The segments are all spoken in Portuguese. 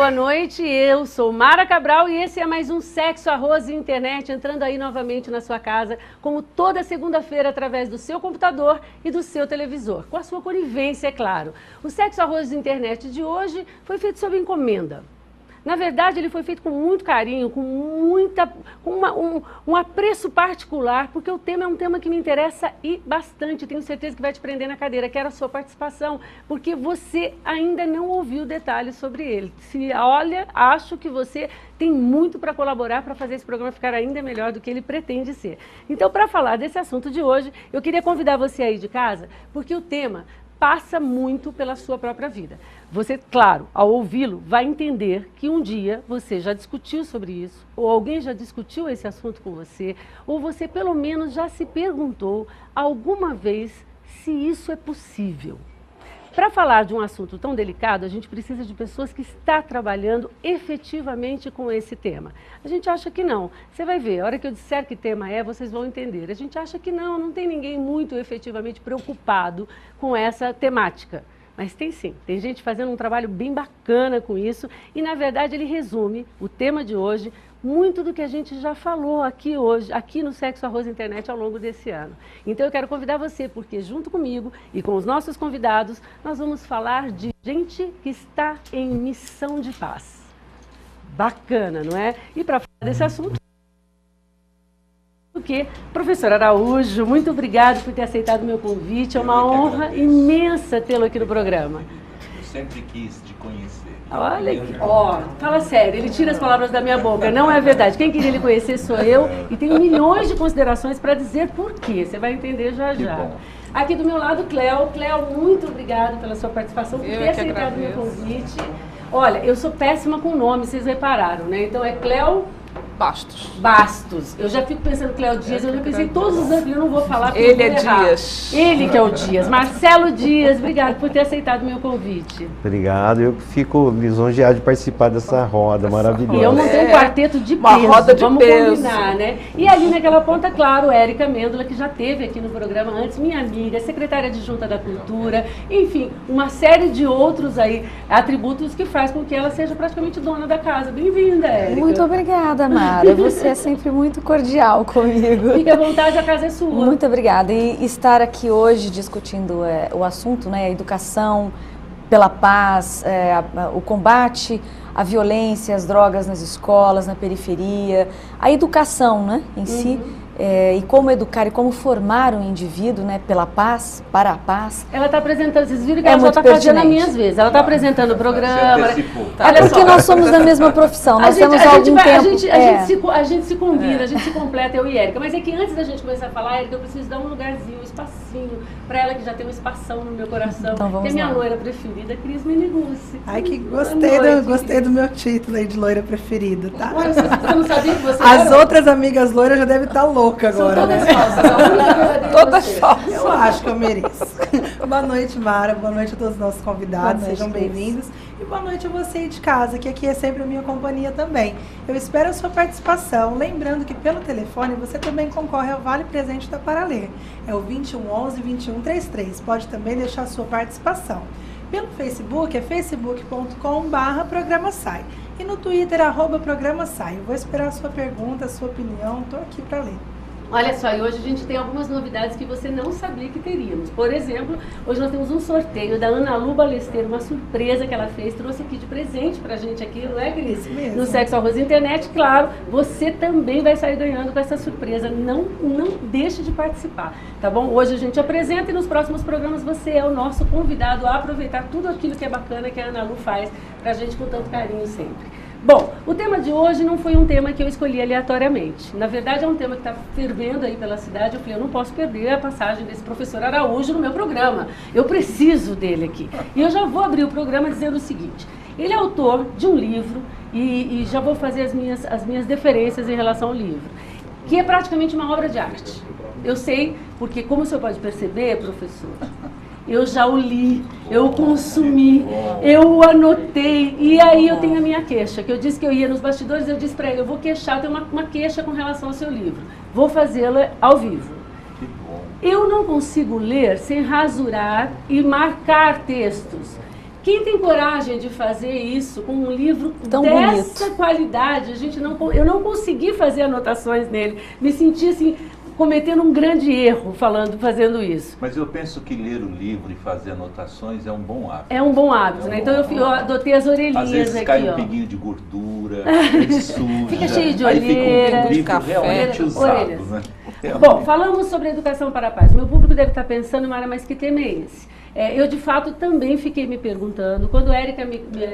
boa noite. Eu sou Mara Cabral e esse é mais um Sexo, Arroz e Internet, entrando aí novamente na sua casa, como toda segunda-feira, através do seu computador e do seu televisor, com a sua conivência, é claro. O Sexo, Arroz e Internet de hoje foi feito sob encomenda. Na verdade, ele foi feito com muito carinho, com um apreço particular, porque o tema é um tema que me interessa e bastante. Tenho certeza que vai te prender na cadeira. Quero a sua participação, porque você ainda não ouviu detalhes sobre ele. Se olha, acho que você tem muito para colaborar para fazer esse programa ficar ainda melhor do que ele pretende ser. Então, para falar desse assunto de hoje, eu queria convidar você aí de casa, porque o tema passa muito pela sua própria vida. Você, claro, ao ouvi-lo, vai entender que um dia você já discutiu sobre isso, ou alguém já discutiu esse assunto com você, ou você pelo menos já se perguntou alguma vez se isso é possível. Para falar de um assunto tão delicado, a gente precisa de pessoas que estão trabalhando efetivamente com esse tema. A gente acha que não. Você vai ver, a hora que eu disser que tema é, vocês vão entender. A gente acha que não tem ninguém muito efetivamente preocupado com essa temática. Mas tem sim, tem gente fazendo um trabalho bem bacana com isso e, na verdade, ele resume o tema de hoje, muito do que a gente já falou aqui hoje, aqui no Sexo, Arroz e Internet ao longo desse ano. Então eu quero convidar você, porque junto comigo e com os nossos convidados, nós vamos falar de gente que está em missão de paz. Bacana, não é? E para falar desse assunto, professor Araújo, muito obrigado por ter aceitado o meu convite, é uma honra imensa tê-lo aqui no programa. Eu sempre quis te conhecer. Olha, fala sério, ele tira as palavras da minha boca, não é verdade. Quem queria lhe conhecer sou eu e tenho milhões de considerações para dizer por quê, você vai entender já já. Aqui do meu lado, Cléo. Cléo, muito obrigado pela sua participação, por ter aceitado o meu convite. Olha, eu sou péssima com nome, vocês repararam, né? Então é Cléo Bastos. Eu já fico pensando Cléo Dias, eu já pensei todos os anos, eu não vou falar porque ele é Dias. Ele que é o Dias. Marcelo Dias, obrigado por ter aceitado o meu convite. Obrigado, eu fico lisonjeado de participar dessa roda maravilhosa. E eu montei um quarteto de peso, uma roda de vamos peso. Combinar, né? E ali naquela ponta, claro, Érica Mêndola, que já esteve aqui no programa antes, minha amiga, secretária adjunta da Cultura, enfim, uma série de outros aí atributos que faz com que ela seja praticamente dona da casa. Bem-vinda, Érica. Muito obrigada, Mara. Você é sempre muito cordial comigo. Fique à vontade, a casa é sua. Muito obrigada. E estar aqui hoje discutindo o assunto, né, a educação pela paz, o combate à violência, às drogas nas escolas, na periferia, a educação, né, em si. E como educar e como formar um indivíduo, né, pela paz, para a paz. Ela está apresentando, vocês viram que ela já está fazendo as minhas vezes. Ela está apresentando o programa. É porque nós somos da mesma profissão, nós temos algum tempo. A gente se combina, a gente se completa, eu e Érica. Mas é que antes da gente começar a falar, Érica, eu preciso dar um lugarzinho, um espacinho, para ela que já tem um espação no meu coração. Então vamos tem minha lá. loira preferida, Cris Menigucci. Ai, que gostei do meu título aí de loira preferida, tá? Ué, você não sabia que você As era? outras amigas loiras já devem estar loucas agora, São todas né? falsas, a única verdadeira Todas você. falsas. Eu acho que eu mereço. Boa noite, Mara. Boa noite a todos os nossos convidados. Boa noite, Sejam Cris. bem-vindos. E boa noite a você aí de casa, que aqui é sempre a minha companhia também. Eu espero a sua participação. Lembrando que pelo telefone você também concorre ao Vale Presente da Paraler. É o 2111-2133. Pode também deixar a sua participação. Pelo Facebook é facebook.com/Programa Sai. E no Twitter, @Programa Sai. Eu vou esperar a sua pergunta, a sua opinião. Estou aqui para ler. Olha só, e hoje a gente tem algumas novidades que você não sabia que teríamos. Por exemplo, hoje nós temos um sorteio da Ana Lu Balesteiro, uma surpresa que ela fez, trouxe aqui de presente pra gente aqui, não é, Cris? Isso mesmo. No Sexo, Arroz e Internet, claro, você também vai sair ganhando com essa surpresa. Não deixe de participar, tá bom? Hoje a gente apresenta e nos próximos programas você é o nosso convidado a aproveitar tudo aquilo que é bacana que a Ana Lu faz pra gente com tanto carinho sempre. Bom, o tema de hoje não foi um tema que eu escolhi aleatoriamente. Na verdade, é um tema que está fervendo aí pela cidade. Eu falei, eu não posso perder a passagem desse professor Araújo no meu programa. Eu preciso dele aqui. E eu já vou abrir o programa dizendo o seguinte. Ele é autor de um livro, e já vou fazer as minhas deferências em relação ao livro, que é praticamente uma obra de arte. Eu sei, porque como o senhor pode perceber, professor, eu já o li, eu o consumi, eu o anotei, e aí eu tenho a minha queixa, que eu disse que eu ia nos bastidores, eu disse para ele, eu vou queixar, eu tenho uma queixa com relação ao seu livro, vou fazê-la ao vivo. Eu não consigo ler sem rasurar e marcar textos, Quem tem coragem de fazer isso com um livro Tão dessa bonito. qualidade? Eu não consegui fazer anotações nele. Me senti assim, cometendo um grande erro fazendo isso. Mas eu penso que ler o livro e fazer anotações é um bom hábito. É um bom hábito, né? Então eu adotei as orelhinhas Às vezes aqui, cai um ó. pinguinho de gordura, aí suja. Fica cheio de aí fica olheira, um de livro café, realmente usado, orelhas. né? Bom, falamos sobre a educação para a paz. Meu público deve estar pensando, Mara, mas que tema é esse? Eu, de fato, também fiquei me perguntando, quando a Érica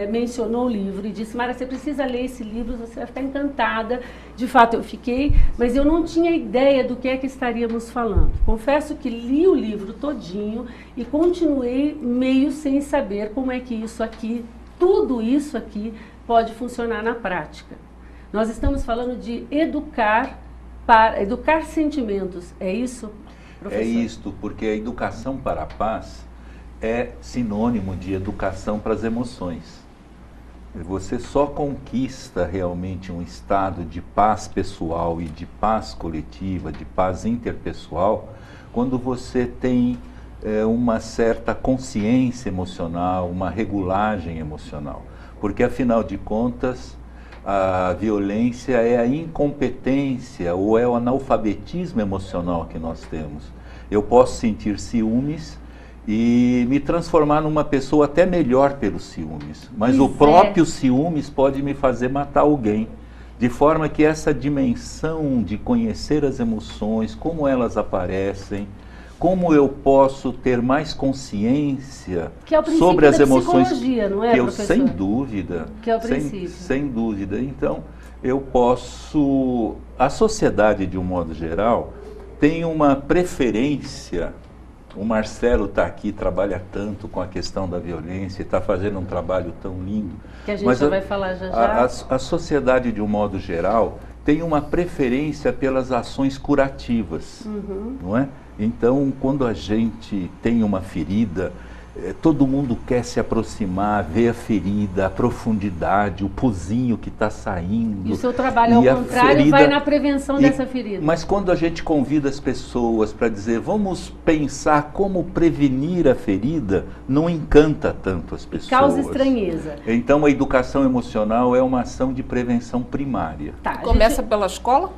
mencionou o livro e disse, Mara, você precisa ler esse livro, você vai ficar encantada. De fato, eu fiquei, mas eu não tinha ideia do que é que estaríamos falando. Confesso que li o livro todinho e continuei meio sem saber como é que isso aqui, tudo isso aqui, pode funcionar na prática. Nós estamos falando de educar sentimentos, é isso, professor? É isto, porque a educação para a paz é sinônimo de educação para as emoções. Você só conquista realmente um estado de paz pessoal e de paz coletiva, de paz interpessoal, quando você tem uma certa consciência emocional, uma regulagem emocional. Porque, afinal de contas, a violência é a incompetência ou é o analfabetismo emocional que nós temos. Eu posso sentir ciúmes e me transformar numa pessoa até melhor pelos ciúmes, mas o próprio ciúmes pode me fazer matar alguém. De forma que essa dimensão de conhecer as emoções, como elas aparecem, como eu posso ter mais consciência sobre as emoções, não é, que eu, professor? sem dúvida, Que é o princípio. sem dúvida. Então, eu posso, a sociedade de um modo geral tem uma preferência. O Marcelo está aqui, trabalha tanto com a questão da violência, está fazendo um trabalho tão lindo. Que a gente já vai falar já já. A sociedade, de um modo geral, tem uma preferência pelas ações curativas, não é? Então, quando a gente tem uma ferida, todo mundo quer se aproximar, ver a ferida, a profundidade, o pozinho que está saindo. E o seu trabalho, ao contrário, vai na prevenção dessa ferida. Mas quando a gente convida as pessoas para dizer, vamos pensar como prevenir a ferida, não encanta tanto as pessoas. Causa estranheza. Então, a educação emocional é uma ação de prevenção primária. Tá, Começa pela escola?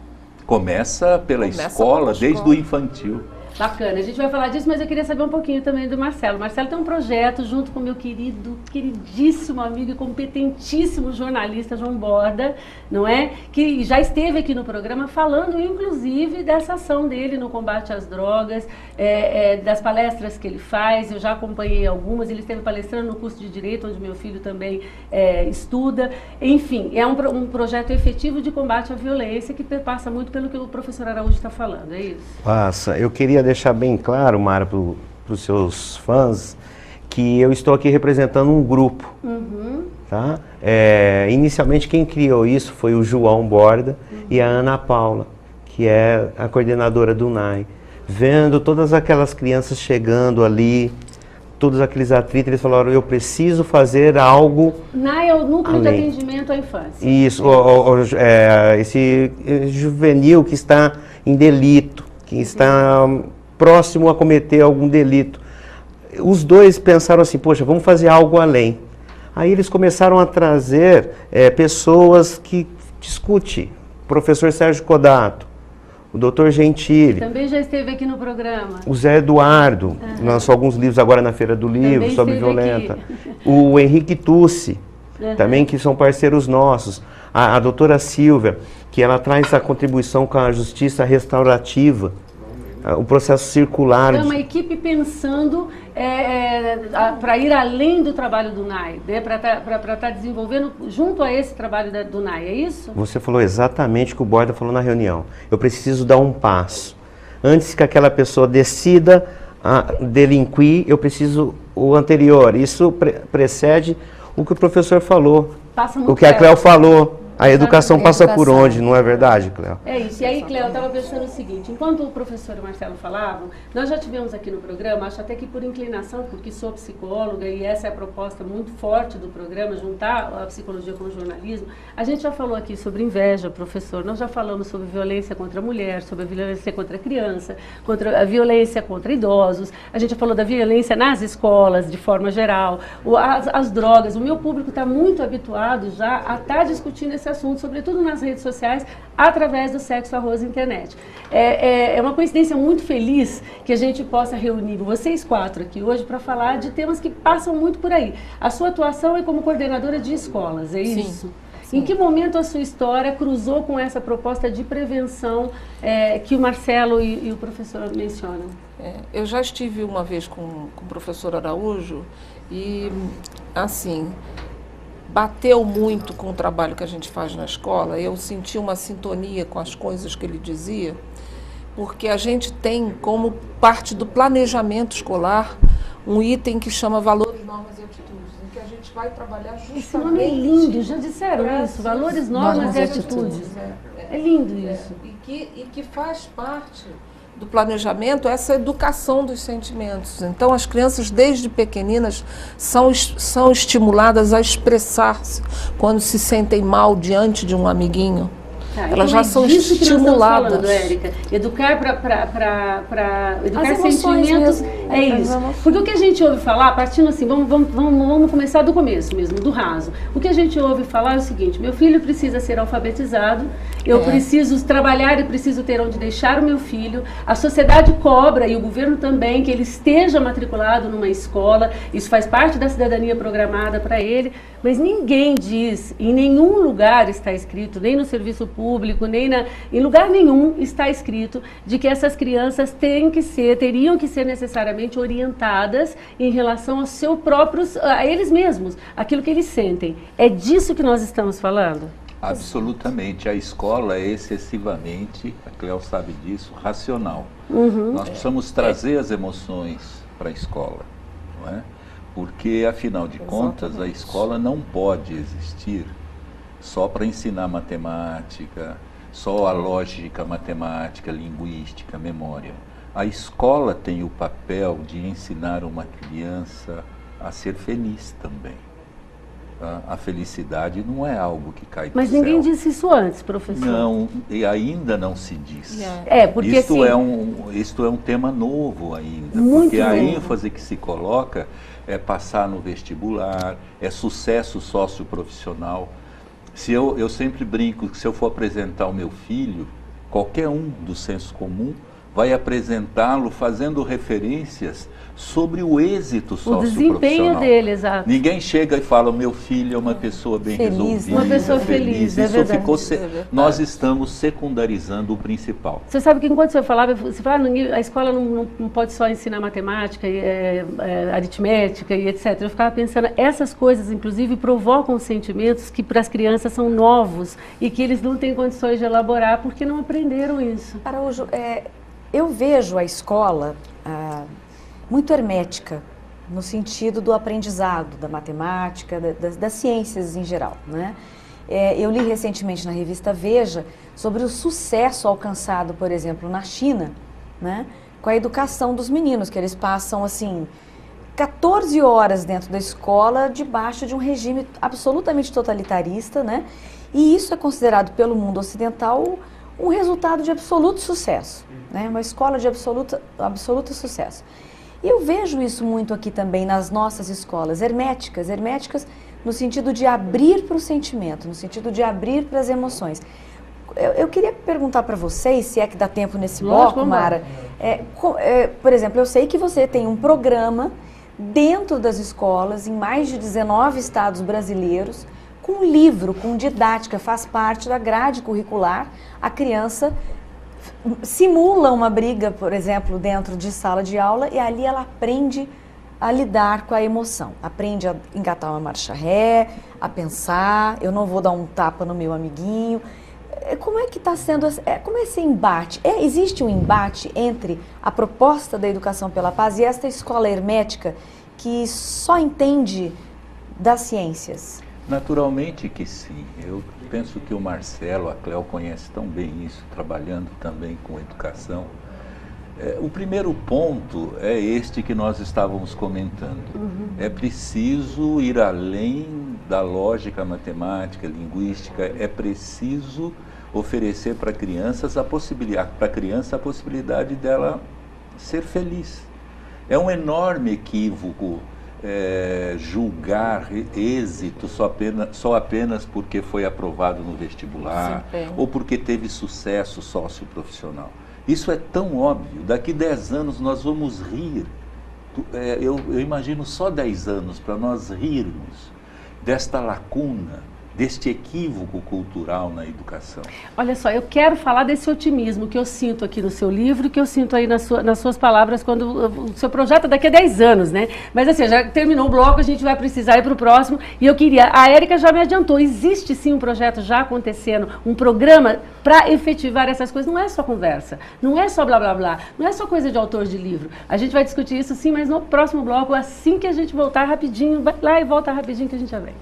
Começa pela escola, desde o infantil. Bacana, a gente vai falar disso, mas eu queria saber um pouquinho também do Marcelo. Marcelo tem um projeto junto com meu queridíssimo amigo e competentíssimo jornalista João Borda, não é? Que já esteve aqui no programa falando, inclusive, dessa ação dele no combate às drogas, das palestras que ele faz. Eu já acompanhei algumas, ele esteve palestrando no curso de Direito, onde meu filho também estuda. Enfim, é um projeto efetivo de combate à violência que passa muito pelo que o professor Araújo está falando, é isso? Passa. Eu queria deixar bem claro, Mara, para os seus fãs, que eu estou aqui representando um grupo. Tá? Inicialmente quem criou isso foi o João Borda e a Ana Paula, que é a coordenadora do NAI. Vendo todas aquelas crianças chegando ali, todos aqueles atritos, eles falaram, eu preciso fazer algo. NAI é o Núcleo de Atendimento à Infância. Isso, esse juvenil que está em delito, que está próximo a cometer algum delito. Os dois pensaram assim, poxa, vamos fazer algo além. Aí eles começaram a trazer pessoas que discutem. O professor Sérgio Codato, o doutor Gentili. Também já esteve aqui no programa. O Zé Eduardo, lançou alguns livros agora na Feira do Livro, também sobre esteve violenta. Aqui. O Henrique Tussi, também, que são parceiros nossos. A doutora Silvia, que ela traz a contribuição com a justiça restaurativa, o processo circular. É uma equipe pensando para ir além do trabalho do NAI, né? Para estar desenvolvendo junto a esse trabalho do NAI, é isso? Você falou exatamente o que o Borda falou na reunião. Eu preciso dar um passo. Antes que aquela pessoa decida delinquir, eu preciso o anterior. Isso precede o que o professor falou, Passa no o que a Cléo falou. A educação passa por onde, não é verdade, Cléo? É isso. E aí, Cléo, eu estava pensando o seguinte, enquanto o professor e o Marcelo falavam, nós já tivemos aqui no programa, acho até que por inclinação, porque sou psicóloga e essa é a proposta muito forte do programa, juntar a psicologia com o jornalismo, a gente já falou aqui sobre inveja, professor, nós já falamos sobre violência contra a mulher, sobre a violência contra a criança, contra a violência contra idosos, a gente já falou da violência nas escolas, de forma geral, as drogas. O meu público está muito habituado já a estar discutindo esse assunto, sobretudo nas redes sociais, através do Sexo, Arroz e Internet. É uma coincidência muito feliz que a gente possa reunir vocês quatro aqui hoje para falar de temas que passam muito por aí. A sua atuação é como coordenadora de escolas, é isso? Sim. Em que momento a sua história cruzou com essa proposta de prevenção que o Marcelo e o professor mencionam? Eu já estive uma vez com o professor Araújo e, assim, bateu muito com o trabalho que a gente faz na escola. Eu senti uma sintonia com as coisas que ele dizia, porque a gente tem como parte do planejamento escolar um item que chama valores, normas e atitudes, em que a gente vai trabalhar justamente... Esse nome é lindo, já disseram isso, valores, normas e atitudes. É lindo isso. E que faz parte do planejamento essa educação dos sentimentos. Então, as crianças, desde pequeninas, são estimuladas a expressar-se quando se sentem mal diante de um amiguinho. Elas já são estimuladas. Falando, Érica. Educar para educar sentimentos é isso. Porque o que a gente ouve falar, partindo assim, vamos começar do começo mesmo, do raso. O que a gente ouve falar é o seguinte: meu filho precisa ser alfabetizado, eu preciso trabalhar e preciso ter onde deixar o meu filho. A sociedade cobra, e o governo também, que ele esteja matriculado numa escola. Isso faz parte da cidadania programada para ele. Mas ninguém diz, em nenhum lugar está escrito, nem no serviço público, nem em lugar nenhum está escrito de que essas crianças teriam que ser necessariamente orientadas em relação aos seus próprios, a eles mesmos, aquilo que eles sentem. É disso que nós estamos falando? Absolutamente. A escola é excessivamente, a Cléo sabe disso, racional. Nós precisamos trazer as emoções para a escola, não é? Porque, afinal de contas, a escola não pode existir só para ensinar matemática, só a lógica matemática, linguística, memória. A escola tem o papel de ensinar uma criança a ser feliz também. A felicidade não é algo que cai do céu. Mas ninguém disse isso antes, professor. Não, e ainda não se diz. Porque isto é um tema novo ainda. Muito porque a novo. ênfase que se coloca é passar no vestibular, é sucesso socioprofissional. Eu sempre brinco que se eu for apresentar o meu filho, qualquer um do senso comum vai apresentá-lo fazendo referências sobre o êxito socioprofissional. O desempenho dele, exato. Ninguém chega e fala, meu filho é uma pessoa bem resolvida. Uma pessoa feliz, é verdade. Nós estamos secundarizando o principal. Você sabe que enquanto você falava, a escola não pode só ensinar matemática, aritmética e etc. Eu ficava pensando, essas coisas, inclusive, provocam sentimentos que para as crianças são novos e que eles não têm condições de elaborar porque não aprenderam isso. Araújo, eu vejo a escola muito hermética, no sentido do aprendizado, da matemática, das ciências em geral, né? Eu li recentemente na revista Veja sobre o sucesso alcançado, por exemplo, na China, né, com a educação dos meninos, que eles passam, assim, 14 horas dentro da escola, debaixo de um regime absolutamente totalitarista, né? E isso é considerado pelo mundo ocidental um resultado de absoluto sucesso, né? Uma escola de absoluto sucesso. E eu vejo isso muito aqui também nas nossas escolas, herméticas no sentido de abrir para o sentimento, no sentido de abrir para as emoções. Eu queria perguntar para vocês, se é que dá tempo nesse bloco, Mara, por exemplo, eu sei que você tem um programa dentro das escolas, em mais de 19 estados brasileiros, com livro, com didática, faz parte da grade curricular. A criança simula uma briga, por exemplo, dentro de sala de aula, e ali ela aprende a lidar com a emoção, aprende a engatar uma marcha ré, a pensar, eu não vou dar um tapa no meu amiguinho. Como é que está sendo, como é esse embate? Existe um embate entre a proposta da educação pela paz e esta escola hermética que só entende das ciências? Naturalmente que sim. Eu penso que o Marcelo, a Cléo conhece tão bem isso, trabalhando também com educação. O primeiro ponto é este que nós estávamos comentando. É preciso ir além da lógica matemática, linguística, é preciso oferecer para crianças a possibilidade dela ser feliz. É um enorme equívoco julgar êxito só apenas porque foi aprovado no vestibular ou porque teve sucesso socioprofissional. Isso é tão óbvio. Daqui 10 anos nós vamos rir. Eu imagino só 10 anos para nós rirmos desta lacuna, deste equívoco cultural na educação. Olha só, eu quero falar desse otimismo que eu sinto aqui no seu livro, que eu sinto aí nas suas palavras, quando o seu projeto é daqui a 10 anos, né? Mas assim, já terminou o bloco, a gente vai precisar ir para o próximo, e eu queria, a Érica já me adiantou, existe sim um projeto já acontecendo, um programa para efetivar essas coisas, não é só conversa, não é só blá blá blá, não é só coisa de autor de livro. A gente vai discutir isso sim, mas no próximo bloco, assim que a gente voltar rapidinho, vai lá e volta rapidinho que a gente já vem.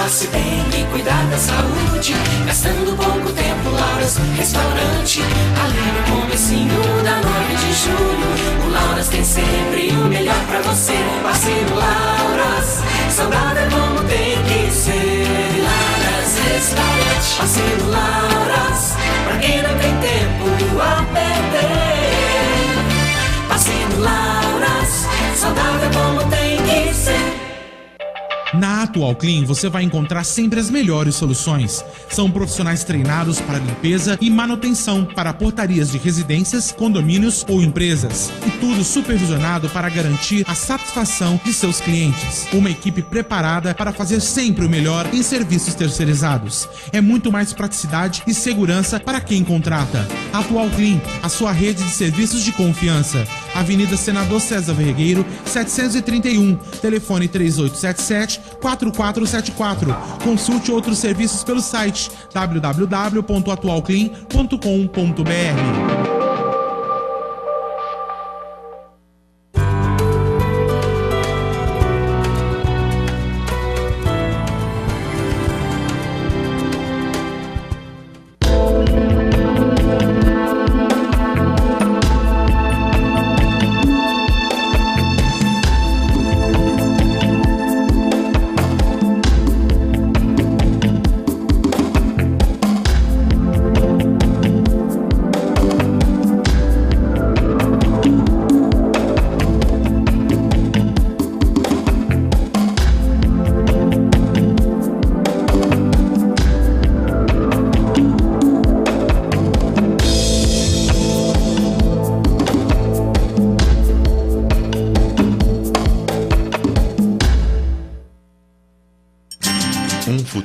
Se bem e cuidar da saúde, gastando pouco tempo, Lauras Restaurante, ali no comecinho da 9 de julho. O Lauras tem sempre o melhor pra você. Passe no Lauras, saudável como tem que ser. Lauras Restaurante, passe no Lauras, pra quem não tem tempo a perder. Passe no Lauras, saudável como tem que ser. Na Atual Clean você vai encontrar sempre as melhores soluções. São profissionais treinados para limpeza e manutenção para portarias de residências, condomínios ou empresas. E tudo supervisionado para garantir a satisfação de seus clientes. Uma equipe preparada para fazer sempre o melhor em serviços terceirizados. É muito mais praticidade e segurança para quem contrata. Atual Clean, a sua rede de serviços de confiança. Avenida Senador César Vergueiro, 731, telefone 3877-4474. Consulte outros serviços pelo site www.atualclean.com.br.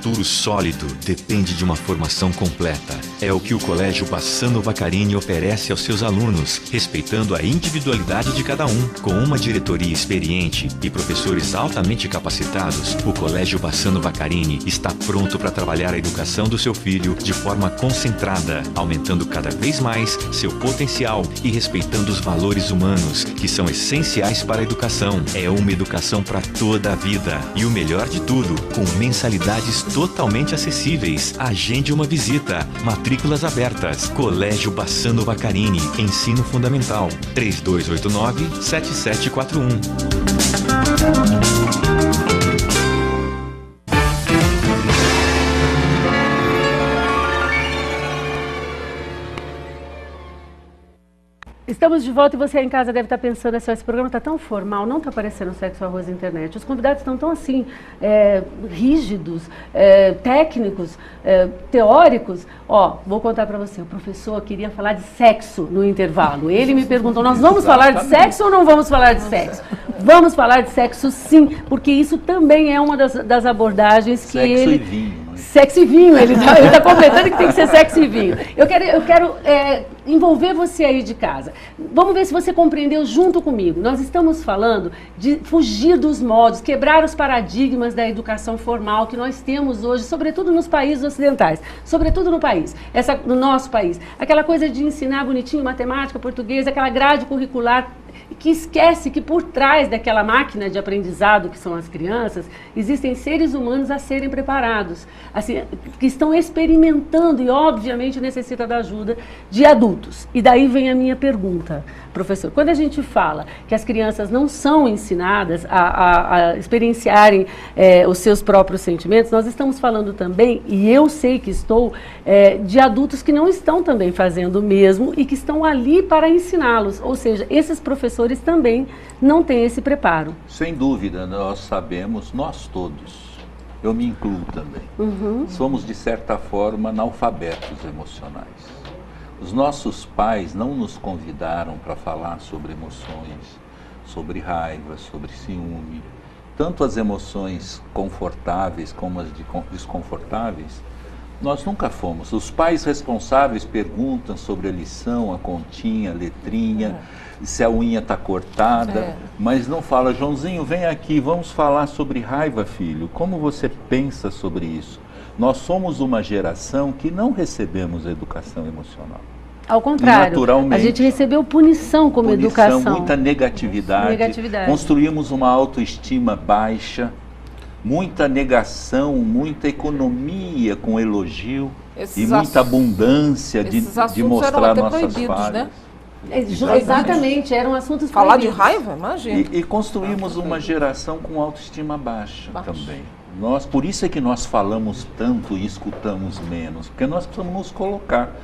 futuro sólido depende de uma formação completa. É o que o Colégio Bassano Vaccarini oferece aos seus alunos, respeitando a individualidade de cada um. Com uma diretoria experiente e professores altamente capacitados, o Colégio Bassano Vaccarini está pronto para trabalhar a educação do seu filho de forma concentrada, aumentando cada vez mais seu potencial e respeitando os valores humanos, que são essenciais para a educação. É uma educação para toda a vida. E o melhor de tudo, com mensalidades totalmente acessíveis. Agende uma visita. Matrículas abertas. Colégio Bassano Vaccarini. Ensino Fundamental. 3289-7741. Estamos de volta e você aí em casa deve estar pensando assim, esse programa está tão formal, não está parecendo Sexo, Arroz e Internet. Os convidados estão tão assim, rígidos, técnicos, teóricos. Ó, vou contar para você, o professor queria falar de sexo no intervalo. Ele me perguntou, nós vamos falar de sexo ou não vamos falar de sexo? Vamos falar de sexo sim, porque isso também é uma das abordagens que sexo ele... e vinho. Sexy vinho, ele tá completando que tem que ser sexy vinho. Eu quero envolver você aí de casa. Vamos ver se você compreendeu junto comigo. Nós estamos falando de fugir dos modos, quebrar os paradigmas da educação formal que nós temos hoje, sobretudo nos países ocidentais, sobretudo no nosso país. Aquela coisa de ensinar bonitinho matemática, português, aquela grade curricular que esquece que por trás daquela máquina de aprendizado que são as crianças, existem seres humanos a serem preparados, assim, que estão experimentando e obviamente necessita da ajuda de adultos. E daí vem a minha pergunta, professor. Quando a gente fala que as crianças não são ensinadas a experienciarem os seus próprios sentimentos, nós estamos falando também, e eu sei que estou, de adultos que não estão também fazendo o mesmo e que estão ali para ensiná-los, ou seja, esses professores também não têm esse preparo. Sem dúvida, nós sabemos, nós todos, eu me incluo também, somos de certa forma analfabetos emocionais. Os nossos pais não nos convidaram para falar sobre emoções, sobre raiva, sobre ciúme. Tanto as emoções confortáveis como as desconfortáveis, nós nunca fomos. Os pais responsáveis perguntam sobre a lição, a continha, a letrinha, se a unha está cortada, mas não fala, Joãozinho, vem aqui, vamos falar sobre raiva, filho. Como você pensa sobre isso? Nós somos uma geração que não recebemos educação emocional. Ao contrário, a gente recebeu punição como educação. Muita negatividade. Construímos uma autoestima baixa, muita negação, muita economia com elogio e muita abundância de mostrar nossas falhas. Né? Exatamente, eram assuntos falar proibidos. De raiva, imagina. E construímos uma geração com autoestima baixa também. Por isso é que nós falamos tanto e escutamos menos, porque nós precisamos nos colocar.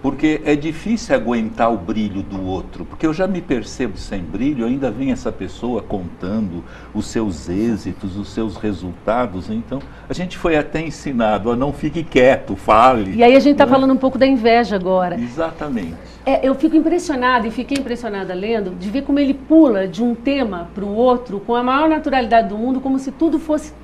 Porque é difícil aguentar o brilho do outro, porque eu já me percebo sem brilho, ainda vem essa pessoa contando os seus êxitos, os seus resultados, então a gente foi até ensinado a não fique quieto, fale. E aí a gente está falando um pouco da inveja agora. Exatamente. Eu fico impressionada e fiquei impressionada lendo, de ver como ele pula de um tema para o outro com a maior naturalidade do mundo, como se tudo fosse...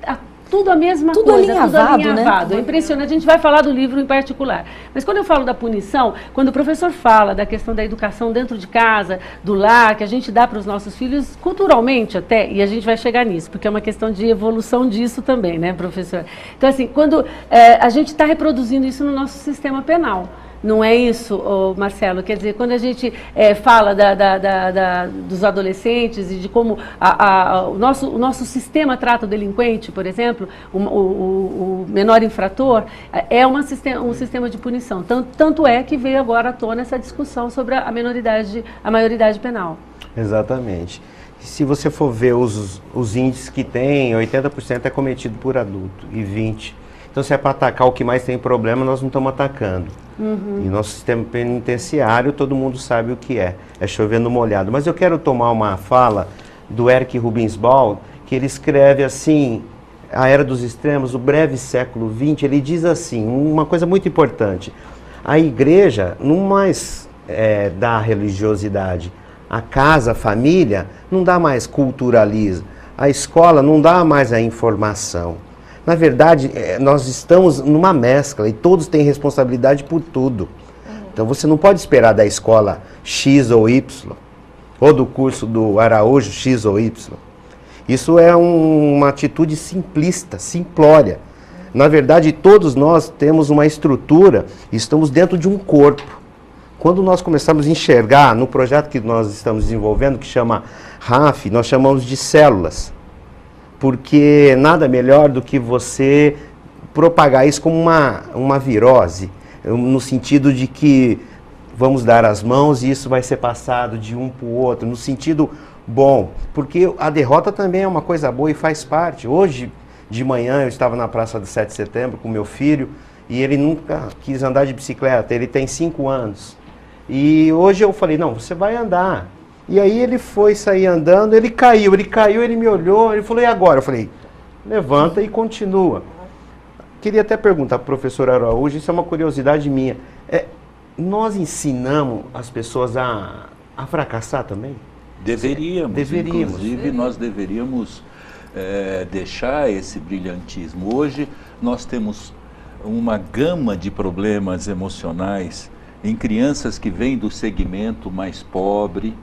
Tudo a mesma coisa, alinhavado, tudo alinhavado. Né? É impressionante, a gente vai falar do livro em particular. Mas quando eu falo da punição, quando o professor fala da questão da educação dentro de casa, do lar, que a gente dá para os nossos filhos, culturalmente até, e a gente vai chegar nisso, porque é uma questão de evolução disso também, né, professor? Então, assim, quando a gente está reproduzindo isso no nosso sistema penal. Não é isso, Marcelo? Quer dizer, quando a gente fala dos adolescentes e de como o nosso sistema trata o delinquente, por exemplo, o menor infrator, é um sistema de punição. Tanto é que veio agora à tona essa discussão sobre a maioridade penal. Exatamente. Se você for ver os índices que tem, 80% é cometido por adulto e 20%. Então, se é para atacar o que mais tem problema, nós não estamos atacando. E nosso sistema penitenciário, todo mundo sabe o que é chover no molhado. Mas eu quero tomar uma fala do Eric Rubensbaum, que ele escreve assim, A Era dos Extremos, o breve século XX, ele diz assim, uma coisa muito importante. A igreja não mais dá religiosidade. A casa, a família, não dá mais culturalismo. A escola não dá mais a informação. Na verdade, nós estamos numa mescla e todos têm responsabilidade por tudo. Então você não pode esperar da escola X ou Y, ou do curso do Araújo X ou Y. Isso é uma atitude simplista, simplória. Na verdade, todos nós temos uma estrutura, estamos dentro de um corpo. Quando nós começamos a enxergar no projeto que nós estamos desenvolvendo, que chama RAF, nós chamamos de células. Porque nada melhor do que você propagar isso como uma virose, no sentido de que vamos dar as mãos e isso vai ser passado de um para o outro, no sentido bom, porque a derrota também é uma coisa boa e faz parte. Hoje de manhã eu estava na Praça do 7 de Setembro com meu filho e ele nunca quis andar de bicicleta, ele tem 5 anos. E hoje eu falei, não, você vai andar. E aí ele foi sair andando, ele caiu, ele me olhou, ele falou, e agora? Eu falei, levanta e continua. Queria até perguntar para o professor Araújo, isso é uma curiosidade minha. Nós ensinamos as pessoas a fracassar também? Deveríamos. Inclusive, nós deveríamos deixar esse brilhantismo. Hoje nós temos uma gama de problemas emocionais em crianças que vêm do segmento mais pobre,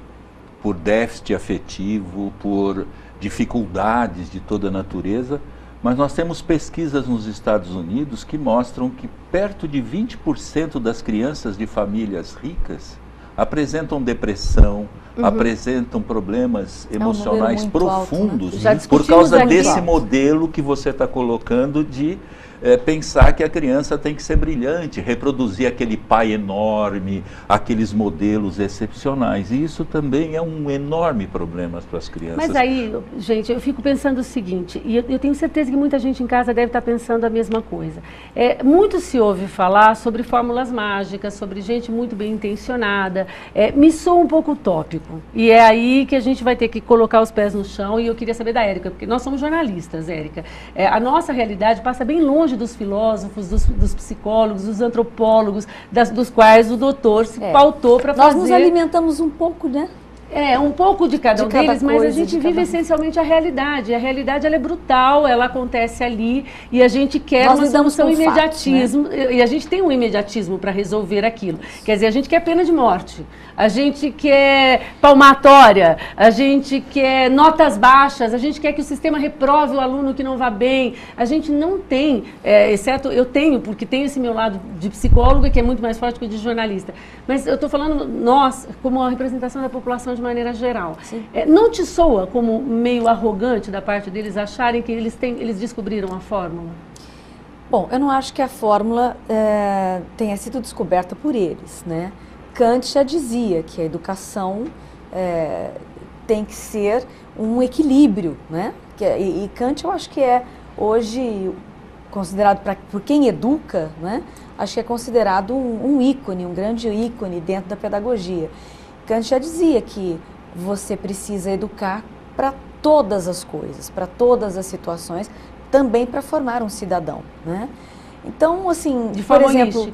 por déficit afetivo, por dificuldades de toda natureza, mas nós temos pesquisas nos Estados Unidos que mostram que perto de 20% das crianças de famílias ricas apresentam depressão, apresentam problemas emocionais profundos, alto, né? por causa aqui. desse modelo que você está colocando de pensar que a criança tem que ser brilhante, reproduzir aquele pai enorme, aqueles modelos excepcionais. E isso também é um enorme problema para as crianças. Mas aí, gente, eu fico pensando o seguinte, e eu tenho certeza que muita gente em casa deve estar pensando a mesma coisa. Muito se ouve falar sobre fórmulas mágicas, sobre gente muito bem intencionada. Me soa um pouco utópico. E é aí que a gente vai ter que colocar os pés no chão. E eu queria saber da Érica, porque nós somos jornalistas, Érica. A nossa realidade passa bem longe dos filósofos, dos psicólogos, dos antropólogos, dos quais o doutor se pautou para fazer. Nós nos alimentamos um pouco, né? Um pouco de cada um deles, mas a gente vive um. essencialmente a realidade. A realidade ela é brutal, ela acontece ali e a gente quer Nós uma lidamos solução com imediatismo, fatos, né? E a gente tem um imediatismo para resolver aquilo. Quer dizer, a gente quer pena de morte, a gente quer palmatória, a gente quer notas baixas, a gente quer que o sistema reprove o aluno que não vá bem. A gente não tem, exceto eu tenho, porque tenho esse meu lado de psicóloga que é muito mais forte que o de jornalista. Mas eu estou falando nós, como a representação da população de maneira geral. Não te soa como meio arrogante da parte deles acharem que eles descobriram a fórmula? Bom, eu não acho que a fórmula tenha sido descoberta por eles, né? Kant já dizia que a educação tem que ser um equilíbrio, né? E Kant eu acho que é hoje considerado, por quem educa, né? Acho que é considerado um ícone, um grande ícone dentro da pedagogia. Kant já dizia que você precisa educar para todas as coisas, para todas as situações, também para formar um cidadão, né? Então, assim, de forma exemplo,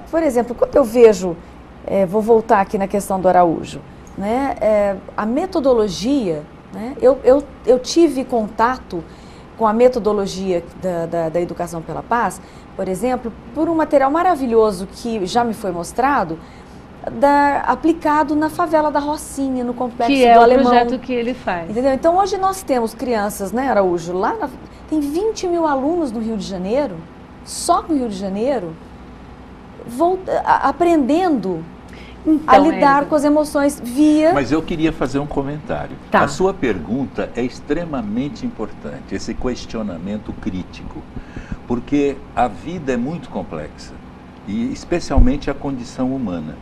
por exemplo, quando eu vejo, vou voltar aqui na questão do Araújo, né? A metodologia, né? Eu tive contato com a metodologia da Educação pela Paz, por exemplo, por um material maravilhoso que já me foi mostrado, aplicado na favela da Rocinha, no complexo do Alemão. Que é o projeto que ele faz. Entendeu? Então, hoje nós temos crianças, né, Araújo, tem 20 mil alunos no Rio de Janeiro, só no Rio de Janeiro, aprendendo a lidar com as emoções via... Mas eu queria fazer um comentário. A sua pergunta é extremamente importante, esse questionamento crítico, porque a vida é muito complexa, e especialmente a condição humana.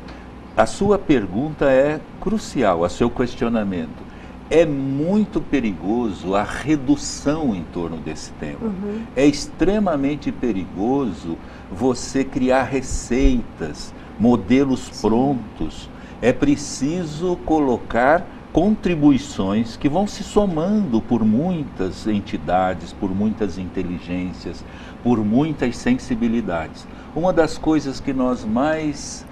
A sua pergunta é crucial, o seu questionamento. É muito perigoso a redução em torno desse tema. É extremamente perigoso você criar receitas, modelos prontos. É preciso colocar contribuições que vão se somando por muitas entidades, por muitas inteligências, por muitas sensibilidades. Uma das coisas que nós mais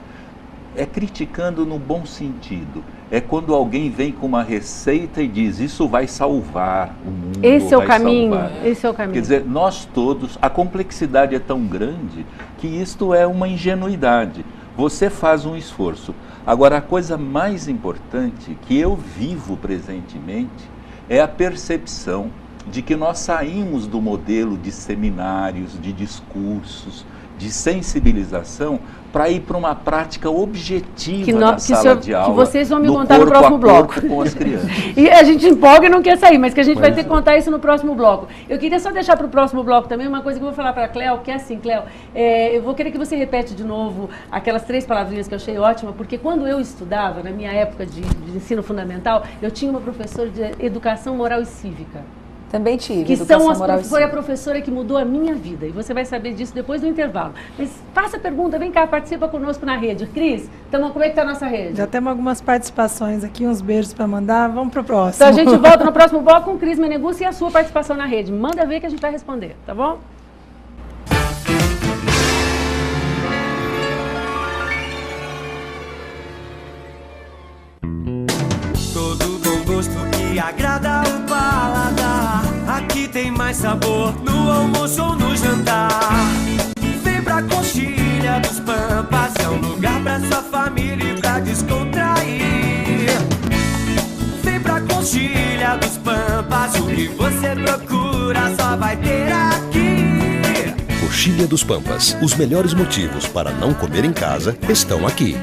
criticando no bom sentido é quando alguém vem com uma receita e diz isso vai salvar o mundo. Esse é o caminho, esse é o caminho. Quer dizer, nós todos, a complexidade é tão grande que isto é uma ingenuidade. Você faz um esforço. Agora, a coisa mais importante que eu vivo presentemente é a percepção de que nós saímos do modelo de seminários, de discursos, de sensibilização, para ir para uma prática objetiva na sala de aula, que vocês vão me contar no próximo bloco. Com as crianças. E a gente empolga e não quer sair, mas que a gente vai ter que contar isso no próximo bloco. Eu queria só deixar para o próximo bloco também uma coisa que eu vou falar para a Cléo, que é assim, Cléo, eu vou querer que você repete de novo aquelas 3 palavrinhas que eu achei ótima, porque quando eu estudava, na minha época de ensino fundamental, eu tinha uma professora de Educação Moral e Cívica. Também tive. Que foi a professora que mudou a minha vida. E você vai saber disso depois do intervalo. Mas faça a pergunta, vem cá, participa conosco na rede. Cris, como é que está a nossa rede? Já temos algumas participações aqui, uns beijos para mandar. Vamos para o próximo. Então a gente volta no próximo bloco com Cris Meneguzzi e a sua participação na rede. Manda ver que a gente vai responder, tá bom? Todo bom gosto que agrada o paladar. Aqui tem mais mais sabor no almoço ou no jantar. Vem pra Coxilha dos Pampas, é um lugar pra sua família e pra descontrair. Vem pra Coxilha dos Pampas, o que você procura só vai ter aqui. Coxilha dos Pampas, os melhores motivos para não comer em casa estão aqui.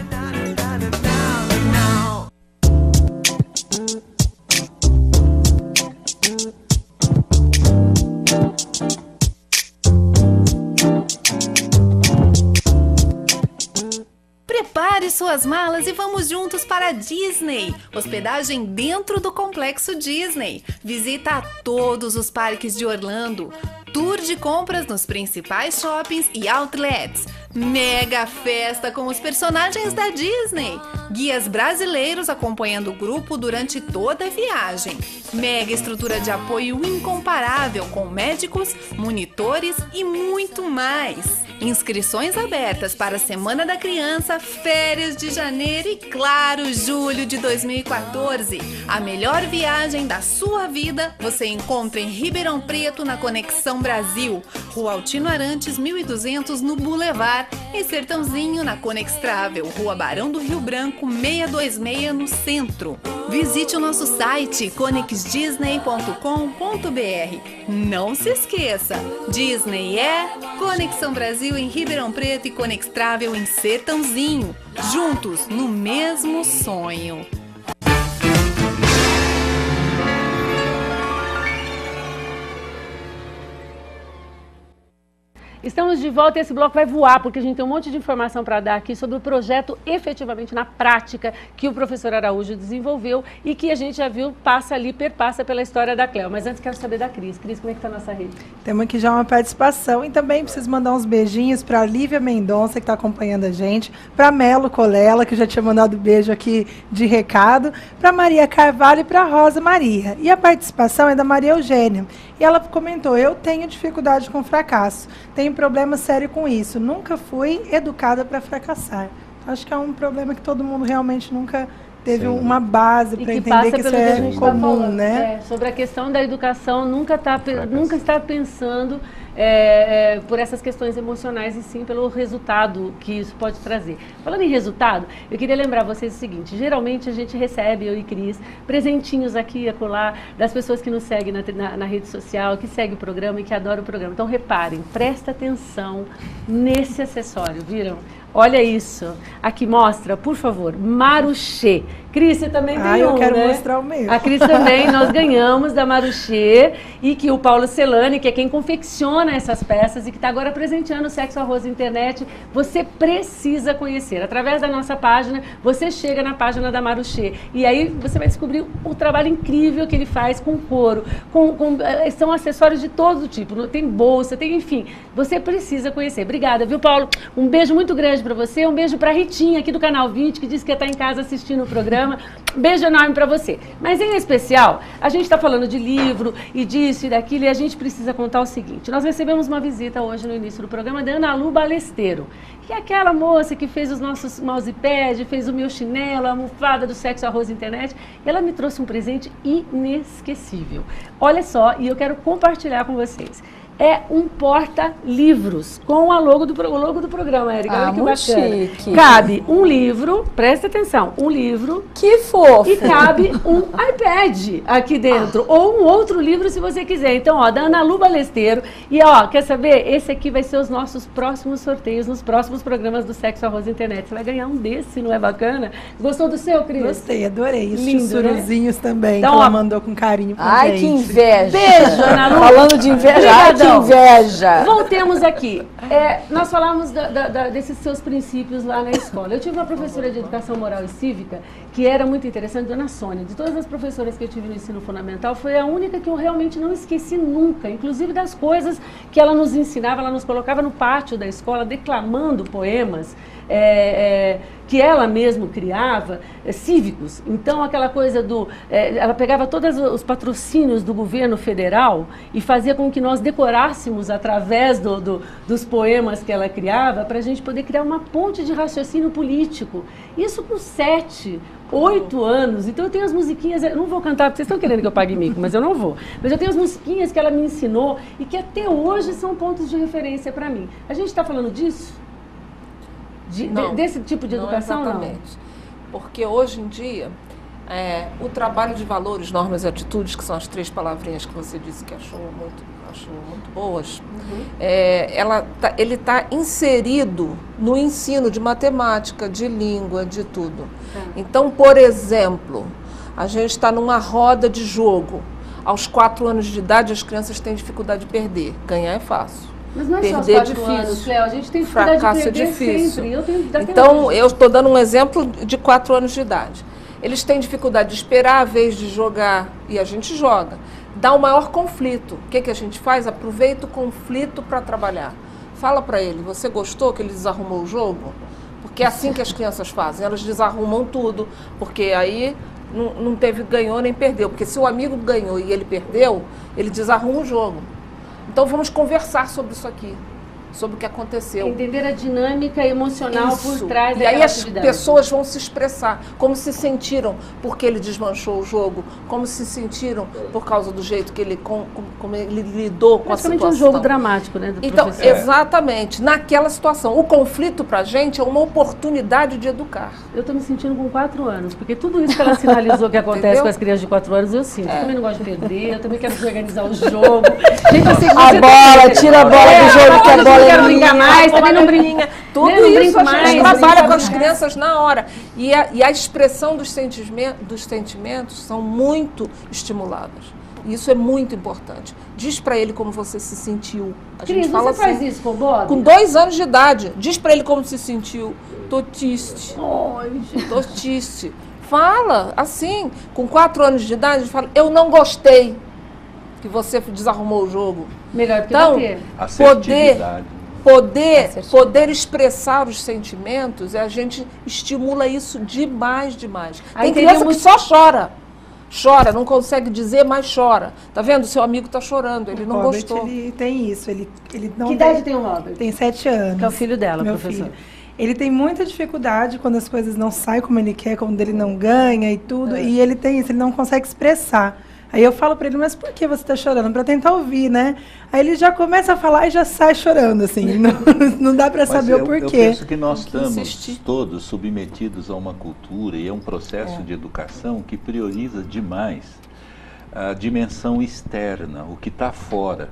Prepare suas malas e vamos juntos para a Disney. Hospedagem dentro do Complexo Disney. Visita a todos os parques de Orlando. Tour de compras nos principais shoppings e outlets. Mega festa com os personagens da Disney. Guias brasileiros acompanhando o grupo durante toda a viagem. Mega estrutura de apoio incomparável com médicos, monitores e muito mais. Inscrições abertas para a Semana da Criança, férias de janeiro e, claro, julho de 2014. A melhor viagem da sua vida você encontra em Ribeirão Preto, na Conexão Brasil. Rua Altino Arantes, 1200, no Boulevard. E Sertãozinho, na Conextravel. Rua Barão do Rio Branco, 626, no centro. Visite o nosso site conexdisney.com.br. Não se esqueça, Disney é Conexão Brasil em Ribeirão Preto e Conextravel em Sertãozinho. Juntos no mesmo sonho. Estamos de volta e esse bloco vai voar, porque a gente tem um monte de informação para dar aqui sobre o projeto efetivamente na prática que o professor Araújo desenvolveu e que a gente já viu, perpassa pela história da Cléo. Mas antes quero saber da Cris. Cris, como é que está a nossa rede? Temos aqui já uma participação e também preciso mandar uns beijinhos para a Lívia Mendonça, que está acompanhando a gente, para Melo Colela, que já tinha mandado beijo aqui de recado, para Maria Carvalho e para Rosa Maria. E a participação é da Maria Eugênia. E ela comentou: eu tenho dificuldade com fracasso, tenho problema sério com isso, nunca fui educada para fracassar. Acho que é um problema que todo mundo realmente nunca teve uma base para entender que isso é comum, né? Sobre a questão da educação, nunca está pensando por essas questões emocionais e sim pelo resultado que isso pode trazer. Falando em resultado, eu queria lembrar vocês o seguinte: geralmente a gente recebe, eu e Cris, presentinhos aqui e acolá das pessoas que nos seguem na rede social, que seguem o programa e que adoram o programa. Então reparem, presta atenção nesse acessório, viram? Olha isso. Aqui mostra, por favor, Maruchê. Cris, você também ganhou, eu quero né? mostrar o meu. A Cris também, nós ganhamos da Maruchê e que o Paulo Celani, que é quem confecciona essas peças e que está agora presenteando o Sexo Arroz Internet, você precisa conhecer. Através da nossa página, você chega na página da Maruchê e aí você vai descobrir o trabalho incrível que ele faz com couro, são acessórios de todo tipo, tem bolsa, tem, enfim, você precisa conhecer. Obrigada, viu, Paulo? Um beijo muito grande para você, um beijo para a Ritinha aqui do Canal 20, que disse que está em casa assistindo o programa. Beijo enorme para você. Mas em especial, a gente está falando de livro e disso e daquilo e a gente precisa contar o seguinte: nós recebemos uma visita hoje no início do programa da Ana Lu Balesteiro, que é aquela moça que fez os nossos mousepads, fez o meu chinelo, a almofada do Sexo Arroz Internet. E ela me trouxe um presente inesquecível. Olha só, e eu quero compartilhar com vocês. É um porta-livros com o logo do programa, Érica. Olha que bacana. Chique. Cabe um livro, presta atenção, um livro. Que fofo! E cabe um iPad aqui dentro, ou um outro livro se você quiser. Então, ó, da Ana Lu Balesteiro. E ó, quer saber? Esse aqui vai ser os nossos próximos sorteios nos próximos programas do Sexo Arroz Internet. Você vai ganhar um desse, não é bacana? Gostou do seu, Cris? Gostei, adorei. Os Lindo, sussurrozinhos, né? Também, então, que ela mandou com carinho pra gente. Ai, que inveja! Beijo, Ana Lu! Falando de inveja, ai, que inveja! Voltemos aqui. Nós falamos desses seus princípios lá na escola. Eu tive uma professora de educação moral e cívica que era muito interessante, Dona Sônia. De todas as professoras que eu tive no ensino fundamental, foi a única que eu realmente não esqueci nunca, inclusive das coisas que ela nos ensinava. Ela nos colocava no pátio da escola declamando poemas que ela mesma criava, cívicos. Então, aquela coisa ela pegava todos os patrocínios do governo federal e fazia com que nós decorássemos através dos poemas que ela criava, para a gente poder criar uma ponte de raciocínio político. Isso com 7, 8 anos. Então eu tenho as musiquinhas, eu não vou cantar porque vocês estão querendo que eu pague mico, mas eu não vou. Mas eu tenho as musiquinhas que ela me ensinou e que até hoje são pontos de referência para mim. A gente está falando disso? Desse tipo de educação? Não, exatamente. Porque hoje em dia, o trabalho de valores, normas e atitudes, que são as 3 palavrinhas que você disse que achou muito boas, ele está inserido no ensino de matemática, de língua, de tudo. Então, por exemplo, a gente está numa roda de jogo. Aos 4 anos de idade, as crianças têm dificuldade de perder. Ganhar é fácil. Mas não é perder só os 4 difícil. Anos, Cléo, a gente tem dificuldade Fracasso de perder é difícil. sempre. Então, eu estou dando um exemplo de 4 anos de idade. Eles têm dificuldade de esperar a vez de jogar, e a gente joga. Dá um maior conflito. O que a gente faz? Aproveita o conflito para trabalhar. Fala para ele, você gostou que ele desarrumou o jogo? Porque é assim que as crianças fazem, elas desarrumam tudo, porque aí não teve ganhou nem perdeu. Porque se o amigo ganhou e ele perdeu, ele desarruma o jogo. Então vamos conversar sobre isso aqui, sobre o que aconteceu. Entender a dinâmica emocional por trás daquela atividade. E aí as pessoas vão se expressar, como se sentiram porque ele desmanchou o jogo, como se sentiram por causa do jeito que ele, como ele lidou com a situação. Praticamente um jogo dramático, né, do então, professor. Exatamente, naquela situação. O conflito pra gente é uma oportunidade de educar. Eu estou me sentindo com 4 anos, porque tudo isso que ela sinalizou que acontece com as crianças de 4 anos, eu sinto. Eu também não gosto de perder, eu também quero desorganizar o jogo. Gente, eu sei que a bola, tira a bola do jogo, que a bola não quero brincar mais, também não brinca. Tudo isso a gente trabalha com as crianças na hora. E a expressão dos sentimentos são muito estimuladas. E isso é muito importante. Diz pra ele como você se sentiu. Cris, fala você faz isso com o Bob? Com 2 anos de idade. Diz pra ele como se sentiu. Tô triste. Tô triste. Fala assim. Com 4 anos de idade, fala, eu não gostei que você desarrumou o jogo. Melhor do que então, poder expressar os sentimentos, a gente estimula isso demais. Tem criança que só chora. Chora, não consegue dizer, mas chora. Tá vendo? Seu amigo tá chorando, ele não Robert, gostou. Ele tem isso, ele não Que idade tem o Robert? Tem 7 anos. Que é o filho dela, meu professor. Filho. Ele tem muita dificuldade quando as coisas não saem como ele quer, quando ele não ganha e tudo. E ele tem isso, ele não consegue expressar. Aí eu falo para ele, mas por que você está chorando? Para tentar ouvir, né? Aí ele já começa a falar e já sai chorando, assim. Não dá para saber o porquê. Eu penso que nós estamos todos submetidos a uma cultura e a um processo de educação que prioriza demais a dimensão externa, o que está fora.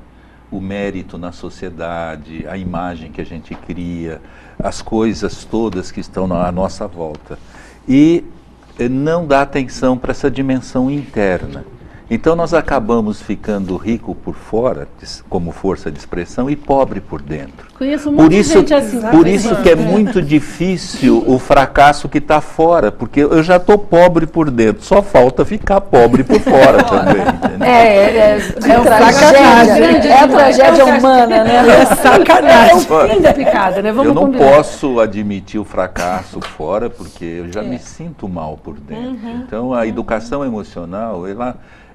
O mérito na sociedade, a imagem que a gente cria, as coisas todas que estão à nossa volta. E não dá atenção para essa dimensão interna. Então nós acabamos ficando rico por fora, como força de expressão, e pobre por dentro. Conheço muita gente assim. Por isso que é muito difícil o fracasso que está fora, porque eu já estou pobre por dentro, só falta ficar pobre por fora também. É a tragédia humana, né? É sacanagem. É o fim da picada, né? Vamos combinar. Posso admitir o fracasso fora, porque eu já me sinto mal por dentro. Então a educação emocional,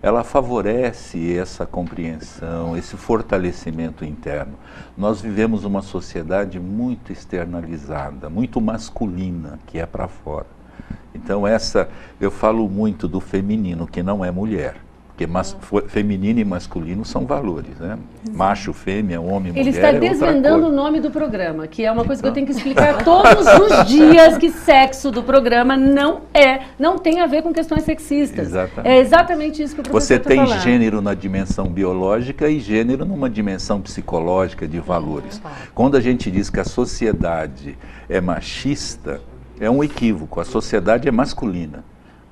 ela favorece essa compreensão, esse fortalecimento interno. Nós vivemos uma sociedade muito externalizada, muito masculina, que é para fora. Então eu falo muito do feminino, que não é mulher. Porque feminino e masculino são valores, né? Macho, fêmea, homem, mulher. Ele está desvendando o nome do programa, que é uma coisa que eu tenho que explicar todos os dias, que sexo do programa não tem a ver com questões sexistas. Exatamente. É exatamente isso que o professor está falando. Você tem gênero na dimensão biológica e gênero numa dimensão psicológica de valores. Quando a gente diz que a sociedade é machista, é um equívoco. A sociedade é masculina.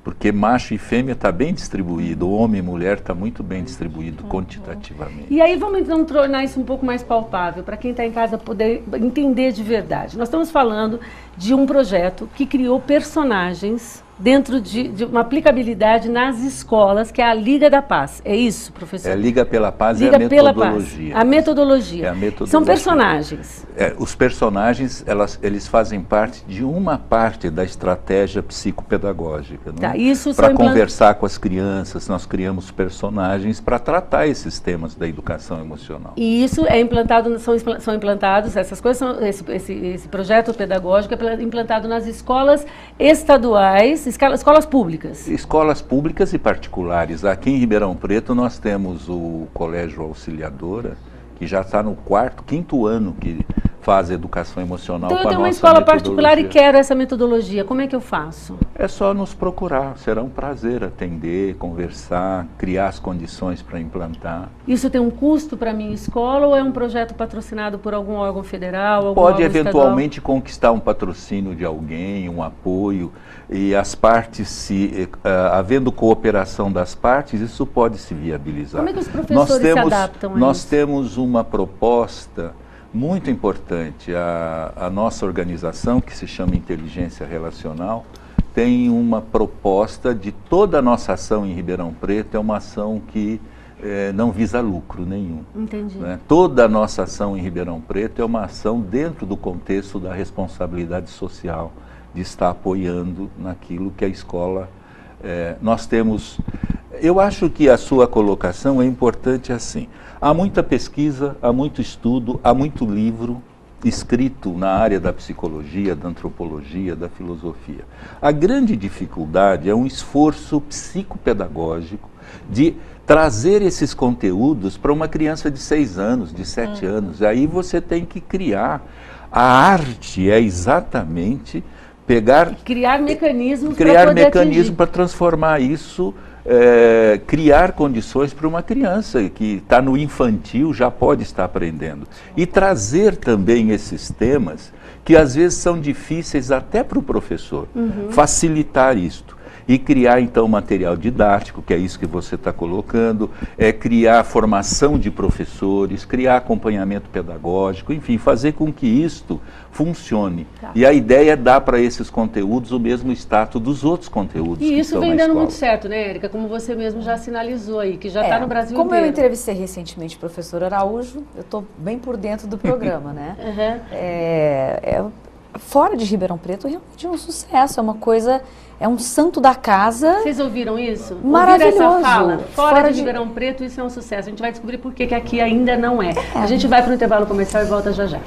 Porque macho e fêmea está bem distribuído, homem e mulher está muito bem distribuído quantitativamente. E aí vamos então tornar isso um pouco mais palpável, para quem está em casa poder entender de verdade. Nós estamos falando de um projeto que criou personagens dentro de uma aplicabilidade nas escolas, que é a Liga da Paz. É isso, professor? É Liga pela Paz Liga e a pela metodologia. Paz. A metodologia. É a metodologia. São personagens. Os personagens, eles fazem parte de uma parte da estratégia psicopedagógica. Tá, isso para conversar com as crianças, nós criamos personagens para tratar esses temas da educação emocional. E isso é implantado, são implantados, essas coisas são, esse projeto pedagógico é implantado nas escolas estaduais, escolas públicas. Escolas públicas e particulares. Aqui em Ribeirão Preto nós temos o Colégio Auxiliadora, que já está no quinto ano que faz educação emocional. Então eu tenho uma escola particular e quero essa metodologia, como é que eu faço? É só nos procurar, será um prazer atender, conversar, criar as condições para implantar. Isso tem um custo para a minha escola ou é um projeto patrocinado por algum órgão federal? Pode eventualmente conquistar um patrocínio de alguém, um apoio, e as partes, havendo cooperação das partes, isso pode se viabilizar. Como é que os professores se adaptam a isso? Nós temos uma proposta muito importante. A nossa organização, que se chama Inteligência Relacional, tem uma proposta de toda a nossa ação em Ribeirão Preto, é uma ação que não visa lucro nenhum. Entendi. Né? Toda a nossa ação em Ribeirão Preto é uma ação dentro do contexto da responsabilidade social, de estar apoiando naquilo que a escola... nós temos... Eu acho que a sua colocação é importante assim. Há muita pesquisa, há muito estudo, há muito livro escrito na área da psicologia, da antropologia, da filosofia. A grande dificuldade é um esforço psicopedagógico de trazer esses conteúdos para uma criança de 6 anos, de 7 anos. Aí você tem que criar. A arte é exatamente criar mecanismos para transformar isso, criar condições para uma criança que está no infantil, já pode estar aprendendo. E trazer também esses temas que às vezes são difíceis até para o professor, facilitar isto. E criar, então, material didático, que é isso que você está colocando, criar formação de professores, criar acompanhamento pedagógico, enfim, fazer com que isto funcione. Tá. E a ideia é dar para esses conteúdos o mesmo status dos outros conteúdos. E isso vem dando muito certo, né, Érica? Como você mesmo já sinalizou aí, que já está no Brasil inteiro. Como eu entrevistei recentemente o professor Araújo, eu estou bem por dentro do programa, né? Fora de Ribeirão Preto, realmente é um sucesso, é uma coisa... É um santo da casa. Vocês ouviram isso? Maravilhoso. Ouviram essa fala? Fora de Ribeirão Preto, isso é um sucesso. A gente vai descobrir por que aqui ainda não é. A gente vai para o intervalo comercial e volta já já.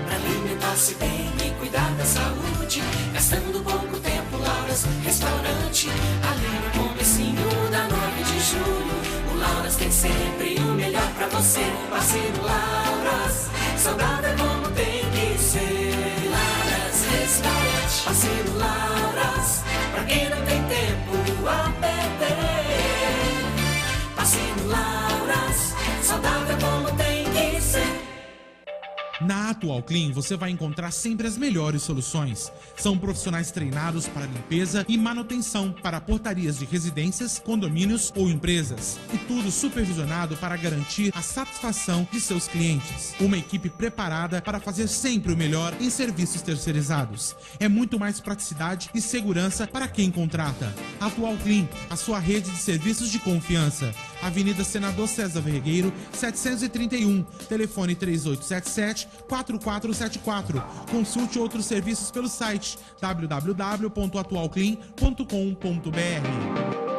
Para alimentar-se bem e cuidar da saúde, gastando pouco tempo, Lauras Restaurante, ali no comecinho da 9 de julho. O Lauras tem sempre o melhor pra você. Passe no Lauras, saudável como tem que ser. Lauras Restaurante, passe no Lauras, pra quem não tem tempo a perder. Passe no Lauras, saudável como tem que ser. Na Atual Clean você vai encontrar sempre as melhores soluções. São profissionais treinados para limpeza e manutenção para portarias de residências, condomínios ou empresas. E tudo supervisionado para garantir a satisfação de seus clientes. Uma equipe preparada para fazer sempre o melhor em serviços terceirizados. É muito mais praticidade e segurança para quem contrata. Atual Clean, a sua rede de serviços de confiança. Avenida Senador César Vergueiro, 731, telefone 3877-4474. Consulte outros serviços pelo site www.atualclean.com.br.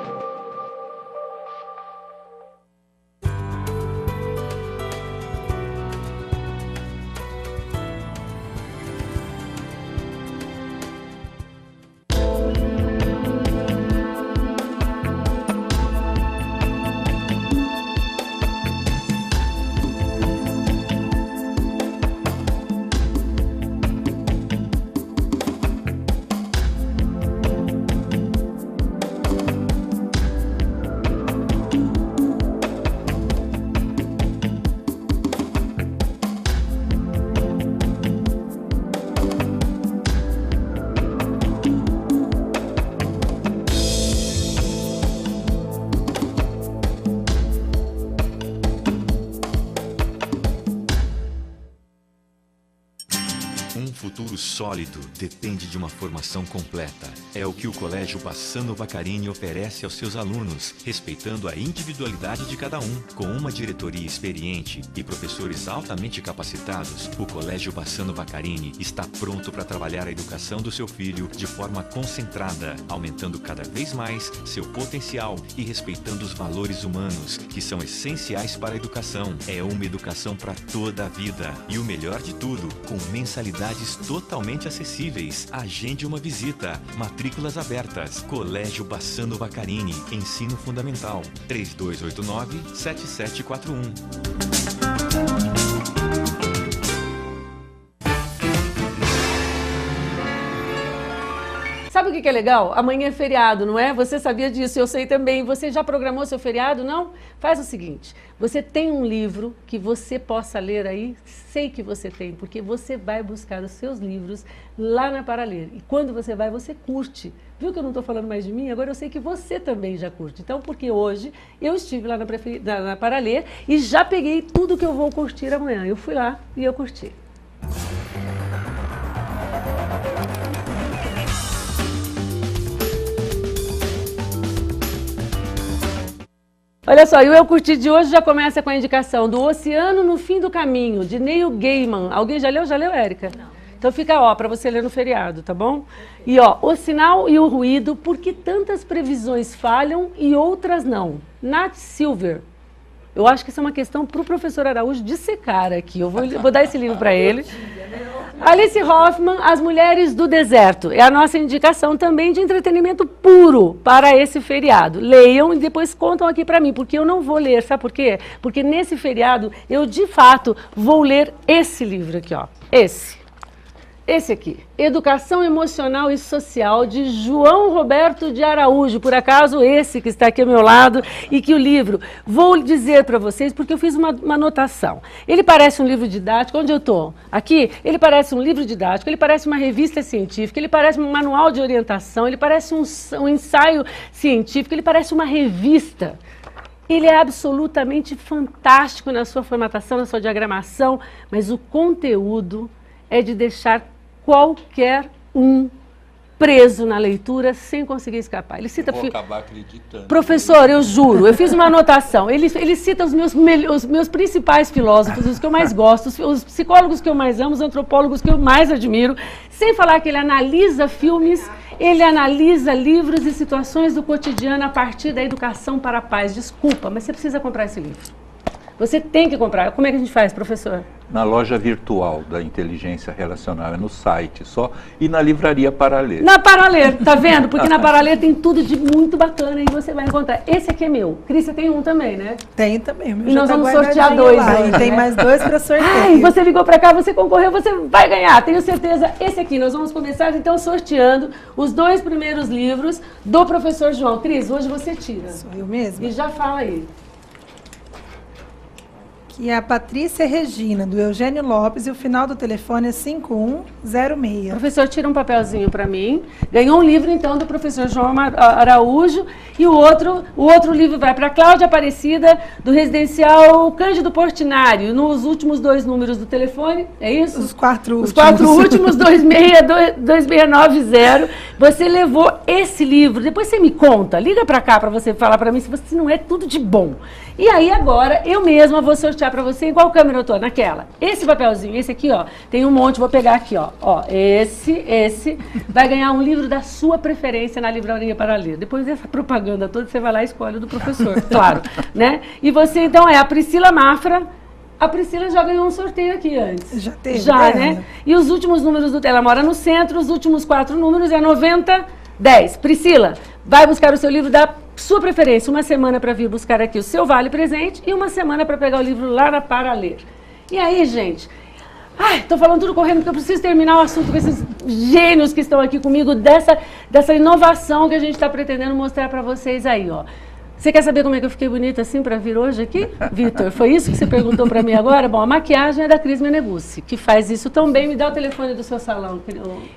futuro sólido depende de uma formação completa. É o que o Colégio Bassano Vaccarini oferece aos seus alunos, respeitando a individualidade de cada um. Com uma diretoria experiente e professores altamente capacitados, o Colégio Bassano Vaccarini está pronto para trabalhar a educação do seu filho de forma concentrada, aumentando cada vez mais seu potencial e respeitando os valores humanos, que são essenciais para a educação. É uma educação para toda a vida. E o melhor de tudo, com mensalidades totalmente acessíveis. Agende uma visita. Matrículas abertas. Colégio Bassano Vaccarini. Ensino Fundamental. 3289-7741. Sabe o que é legal? Amanhã é feriado, não é? Você sabia disso, eu sei também. Você já programou seu feriado, não? Faz o seguinte, você tem um livro que você possa ler aí? Sei que você tem, porque você vai buscar os seus livros lá na Paraler. E quando você vai, você curte. Viu que eu não estou falando mais de mim? Agora eu sei que você também já curte. Então, porque hoje eu estive lá na Paraler e já peguei tudo que eu vou curtir amanhã. Eu fui lá e eu curti. Olha só, e o Eu Curti de hoje já começa com a indicação do Oceano no Fim do Caminho, de Neil Gaiman. Alguém já leu? Já leu, Érica? Não. Então fica, ó, para você ler no feriado, tá bom? E, ó, O Sinal e o Ruído, por que tantas previsões falham e outras não? Nat Silver. Eu acho que isso é uma questão para o professor Araújo dissecar aqui. Eu vou dar esse livro para ele. Alice Hoffman, As Mulheres do Deserto. É a nossa indicação também de entretenimento puro para esse feriado. Leiam e depois contam aqui para mim, porque eu não vou ler. Sabe por quê? Porque nesse feriado eu, de fato, vou ler esse livro aqui, ó. Esse aqui, Educação Emocional e Social, de João Roberto de Araújo, por acaso esse que está aqui ao meu lado, e que o livro, vou dizer para vocês, porque eu fiz uma anotação. Ele parece um livro didático, onde eu estou? Aqui, ele parece um livro didático, ele parece uma revista científica, ele parece um manual de orientação, ele parece um ensaio científico, ele parece uma revista. Ele é absolutamente fantástico na sua formatação, na sua diagramação, mas o conteúdo é de deixar qualquer um preso na leitura sem conseguir escapar. Ele cita... Vou acabar acreditando. Professor, eu juro, eu fiz uma anotação. Ele cita os meus principais filósofos, os que eu mais gosto, os psicólogos que eu mais amo, os antropólogos que eu mais admiro, sem falar que ele analisa filmes, ele analisa livros e situações do cotidiano a partir da educação para a paz. Desculpa, mas você precisa comprar esse livro. Você tem que comprar. Como é que a gente faz, professor? Na loja virtual da inteligência relacional, é no site só, e na livraria Paraler. Na Paraler, tá vendo? Porque na Paraler tem tudo de muito bacana e você vai encontrar. Esse aqui é meu. Cris, você tem um também, né? Tem também. E nós vamos sortear dois. Lá, e tem mais dois para sortear. Ai, você ligou para cá, você concorreu, você vai ganhar. Tenho certeza. Esse aqui, nós vamos começar então sorteando os 2 primeiros livros do professor João. Cris, hoje você tira. Sou eu mesma? E já fala aí. Que é a Patrícia Regina, do Eugênio Lopes, e o final do telefone é 5106. Professor, tira um papelzinho para mim. Ganhou um livro, então, do professor João Araújo, e o outro livro vai para Cláudia Aparecida, do Residencial Cândido Portinari, nos últimos 2 números do telefone, é isso? Os 4 últimos. Os 4 últimos, 2690. Você levou esse livro, depois você me conta, liga para cá para você falar para mim se não é tudo de bom. E aí agora, eu mesma vou sortear para você, em qual câmera eu tô? Naquela. Esse papelzinho, esse aqui, ó, tem um monte, vou pegar aqui, ó. Ó, esse vai ganhar um livro da sua preferência na livraria Paraler. Depois dessa propaganda toda, você vai lá e escolhe o do professor, claro, né? E você, então, é a Priscila Mafra. A Priscila já ganhou um sorteio aqui antes. Já teve. Já, né? E os últimos números ela mora no centro, os últimos 4 números é 9010. Priscila, vai buscar o seu livro da sua preferência, uma semana para vir buscar aqui o seu vale presente e uma semana para pegar o livro lá na Paraler. E aí, gente, tô falando tudo correndo porque eu preciso terminar o assunto com esses gênios que estão aqui comigo dessa inovação que a gente está pretendendo mostrar para vocês aí, ó. Você quer saber como é que eu fiquei bonita assim para vir hoje aqui, Vitor? Foi isso que você perguntou para mim agora? Bom, a maquiagem é da Cris Meneguzzi, que faz isso tão bem. Me dá o telefone do seu salão.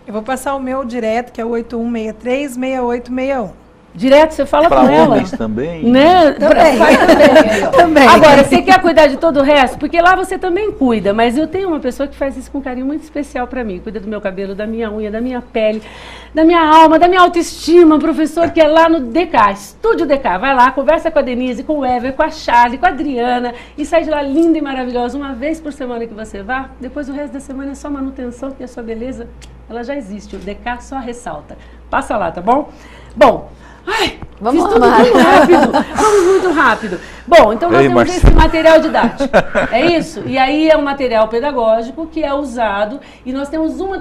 Eu vou passar o meu direto, que é o 8163-6861. Direto você fala Para com ela. homens também? Né? Também. Agora, você quer cuidar de todo o resto? Porque lá você também cuida, mas eu tenho uma pessoa que faz isso com um carinho muito especial para mim. Cuida do meu cabelo, da minha unha, da minha pele, da minha alma, da minha autoestima. Um professor que é lá no DK, Estúdio DK. Vai lá, conversa com a Denise, com o Ever, com a Charlie, com a Adriana e sai de lá linda e maravilhosa. Uma vez por semana que você vá, depois o resto da semana é só manutenção, porque a sua beleza, ela já existe. O DK só ressalta. Passa lá, tá bom? Bom, ai, Vamos fiz tudo lá, muito rápido. Vamos muito rápido. Bom, então nós temos esse material didático. É isso? E aí é um material pedagógico que é usado. E nós temos uma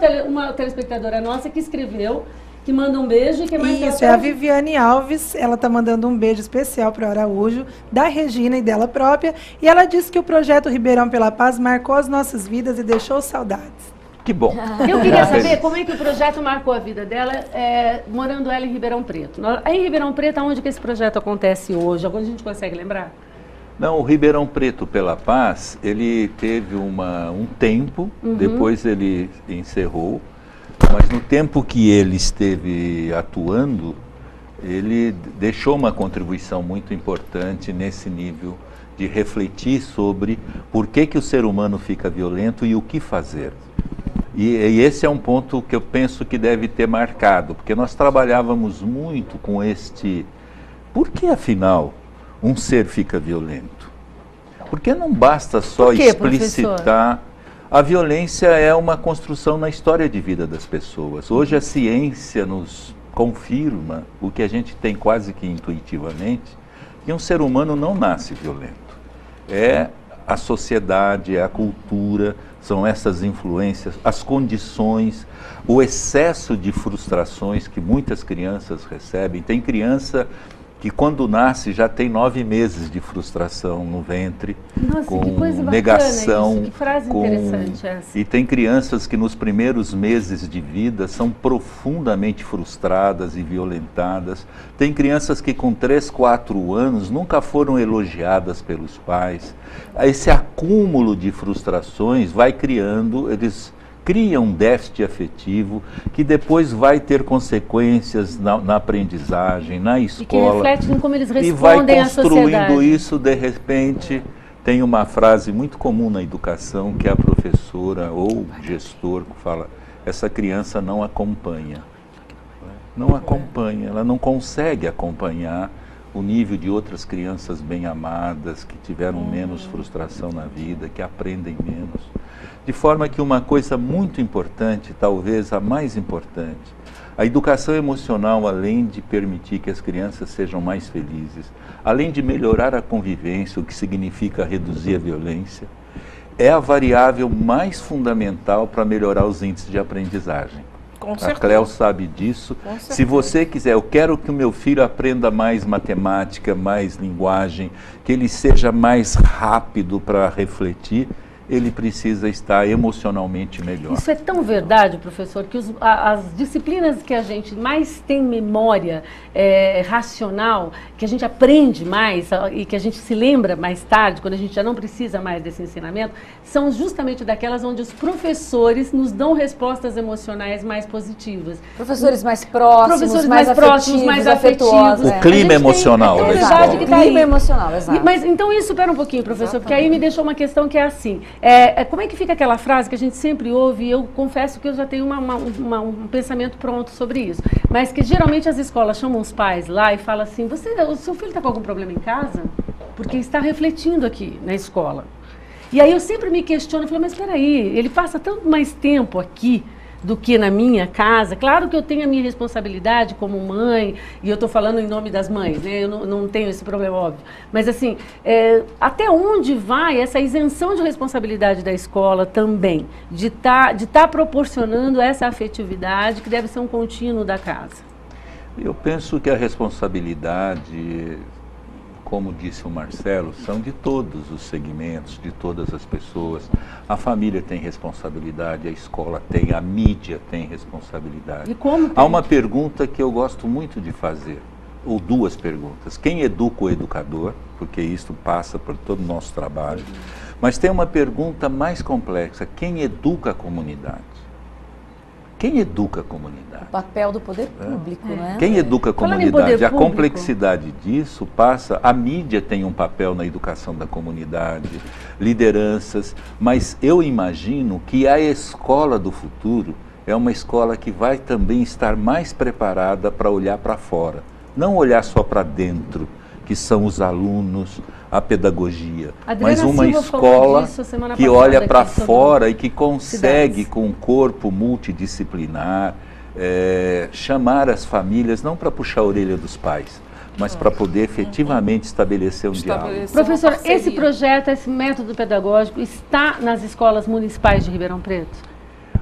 telespectadora nossa que escreveu, que manda um beijo e que mais Isso, é a Viviane Alves. Ela está mandando um beijo especial para o Araújo, da Regina e dela própria. E ela disse que o projeto Ribeirão pela Paz marcou as nossas vidas e deixou saudades. Que bom. Eu queria saber como é que o projeto marcou a vida dela, morando ela em Ribeirão Preto. Em Ribeirão Preto, onde que esse projeto acontece hoje? Alguma a gente consegue lembrar? Não, o Ribeirão Preto pela Paz, ele teve um tempo, depois ele encerrou, mas no tempo que ele esteve atuando, ele deixou uma contribuição muito importante nesse nível de refletir sobre por que o ser humano fica violento e o que fazer. E esse é um ponto que eu penso que deve ter marcado, porque nós trabalhávamos muito com por que afinal um ser fica violento? Porque não basta só explicitar. A violência é uma construção na história de vida das pessoas. Hoje a ciência nos confirma o que a gente tem quase que intuitivamente, que um ser humano não nasce violento. É a sociedade, é a cultura, são essas influências, as condições, o excesso de frustrações que muitas crianças recebem. Tem criança que quando nasce já tem 9 meses de frustração no ventre, Nossa, com que coisa negação. Isso, que frase interessante essa. E tem crianças que nos primeiros meses de vida são profundamente frustradas e violentadas. Tem crianças que com 3, 4 anos nunca foram elogiadas pelos pais. Esse acúmulo de frustrações vai criando, eles criam um déficit afetivo que depois vai ter consequências na aprendizagem, na escola. E que reflete em como eles respondem e vai à sociedade. construindo isso, de repente, tem uma frase muito comum na educação que a professora ou o gestor fala, essa criança não acompanha. Não acompanha, ela não consegue acompanhar o nível de outras crianças bem amadas, que tiveram menos frustração na vida, que aprendem menos. De forma que uma coisa muito importante, talvez a mais importante, a educação emocional, além de permitir que as crianças sejam mais felizes, além de melhorar a convivência, o que significa reduzir a violência, é a variável mais fundamental para melhorar os índices de aprendizagem. A Cléo sabe disso. Se você quiser, eu quero que o meu filho aprenda mais matemática, mais linguagem, que ele seja mais rápido para refletir, ele precisa estar emocionalmente melhor. Isso é tão verdade, professor, que as disciplinas que a gente mais tem memória racional, que a gente aprende mais e que a gente se lembra mais tarde, quando a gente já não precisa mais desse ensinamento, são justamente daquelas onde os professores nos dão respostas emocionais mais positivas. Professores mais próximos, mais afetuosos. O clima emocional da escola. O clima emocional, exato. Mas então isso, espera um pouquinho, professor, porque aí me deixou uma questão que é assim, como é que fica aquela frase que a gente sempre ouve, e eu confesso que eu já tenho um pensamento pronto sobre isso, mas que geralmente as escolas chamam os pais lá e falam assim, o seu filho está com algum problema em casa? Porque está refletindo aqui na escola. E aí eu sempre me questiono, eu falo, mas espera aí, ele passa tanto mais tempo aqui do que na minha casa. Claro que eu tenho a minha responsabilidade como mãe, e eu estou falando em nome das mães, né? Eu não tenho esse problema, óbvio. Mas assim, até onde vai essa isenção de responsabilidade da escola também? De tá proporcionando essa afetividade que deve ser um contínuo da casa? Eu penso que a responsabilidade, como disse o Marcelo, são de todos os segmentos, de todas as pessoas. A família tem responsabilidade, a escola tem, a mídia tem responsabilidade. E como tem? Há uma pergunta que eu gosto muito de fazer, ou duas perguntas. Quem educa o educador? Porque isso passa por todo o nosso trabalho. Mas tem uma pergunta mais complexa. Quem educa a comunidade? Quem educa a comunidade? O papel do poder público, né? Quem educa a Falando em comunidade? poder A público, complexidade disso passa... A mídia tem um papel na educação da comunidade, lideranças, mas eu imagino que a escola do futuro é uma escola que vai também estar mais preparada para olhar para fora. Não olhar só para dentro, que são os alunos, a pedagogia, mas uma escola que olha para fora e que consegue, com um corpo multidisciplinar, chamar as famílias, não para puxar a orelha dos pais, mas para poder efetivamente estabelecer um diálogo. Professor, esse projeto, esse método pedagógico está nas escolas municipais de Ribeirão Preto?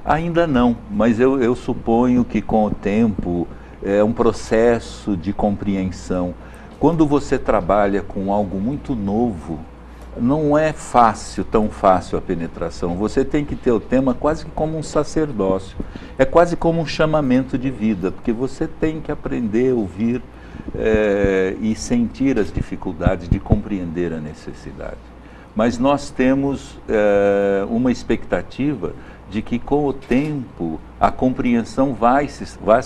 Ainda não, mas eu suponho que com o tempo é um processo de compreensão. Quando você trabalha com algo muito novo, não é tão fácil a penetração. Você tem que ter o tema quase que como um sacerdócio. É quase como um chamamento de vida, porque você tem que aprender a ouvir e sentir as dificuldades de compreender a necessidade. Mas nós temos uma expectativa de que com o tempo a compreensão vai se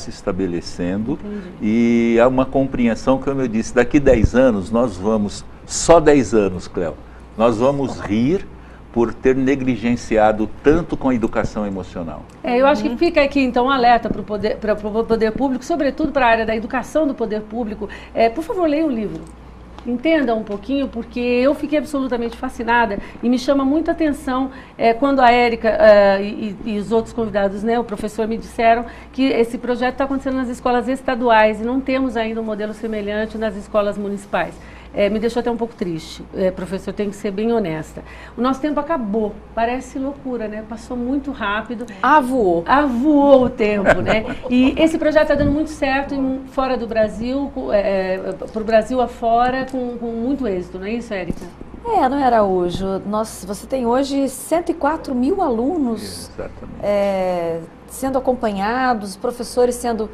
estabelecendo. Entendi. E há uma compreensão, como eu disse, daqui 10 anos nós vamos, só 10 anos, Cléo, nós vamos rir por ter negligenciado tanto com a educação emocional. Eu acho que fica aqui então um alerta para o poder público, sobretudo para a área da educação do poder público. Por favor, leia o livro. Entenda um pouquinho, porque eu fiquei absolutamente fascinada e me chama muita atenção quando a Érica e os outros convidados, né, o professor, me disseram que esse projeto está acontecendo nas escolas estaduais e não temos ainda um modelo semelhante nas escolas municipais. Me deixou até um pouco triste, professor, tenho que ser bem honesta. O nosso tempo acabou, parece loucura, né? Passou muito rápido. Voou. Voou o tempo, né? E esse projeto está dando muito certo fora do Brasil, para o Brasil afora, com muito êxito, não é isso, Érica? Não era hoje. Você tem hoje 104 mil alunos sendo acompanhados, professores sendo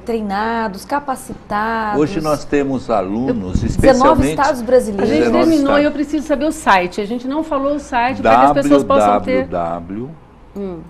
treinados, capacitados. Hoje nós temos alunos, 19 estados brasileiros. A gente terminou e eu preciso saber o site. A gente não falou o site para que as pessoas possam ter...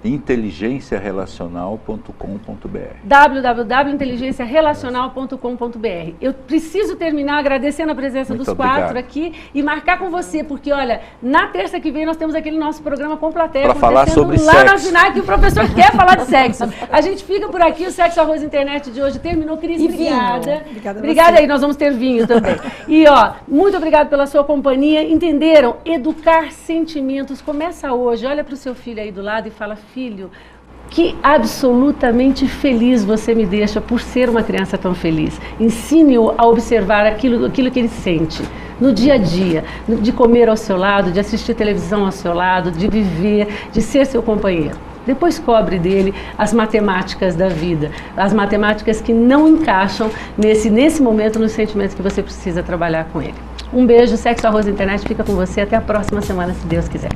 inteligenciarelacional.com.br www.inteligenciarelacional.com.br. Eu preciso terminar agradecendo a presença dos quatro aqui e marcar com você, porque olha, na terça que vem nós temos aquele nosso programa com plateia para falar sobre lá sexo. Na FINAC, que o professor quer falar de sexo. A gente fica por aqui, o Sexo Arroz Internet de hoje terminou. Cris, obrigada. Obrigada aí, nós vamos ter vinho também. E muito obrigado pela sua companhia. Entenderam? Educar sentimentos começa hoje. Olha para o seu filho aí do lado e fala: filho, que absolutamente feliz você me deixa por ser uma criança tão feliz. Ensine-o a observar aquilo que ele sente no dia a dia, de comer ao seu lado, de assistir televisão ao seu lado, de viver, de ser seu companheiro. Depois cobre dele as matemáticas da vida, as matemáticas que não encaixam nesse momento nos sentimentos que você precisa trabalhar com ele. Um beijo, Sexo Arroz Internet fica com você até a próxima semana, se Deus quiser.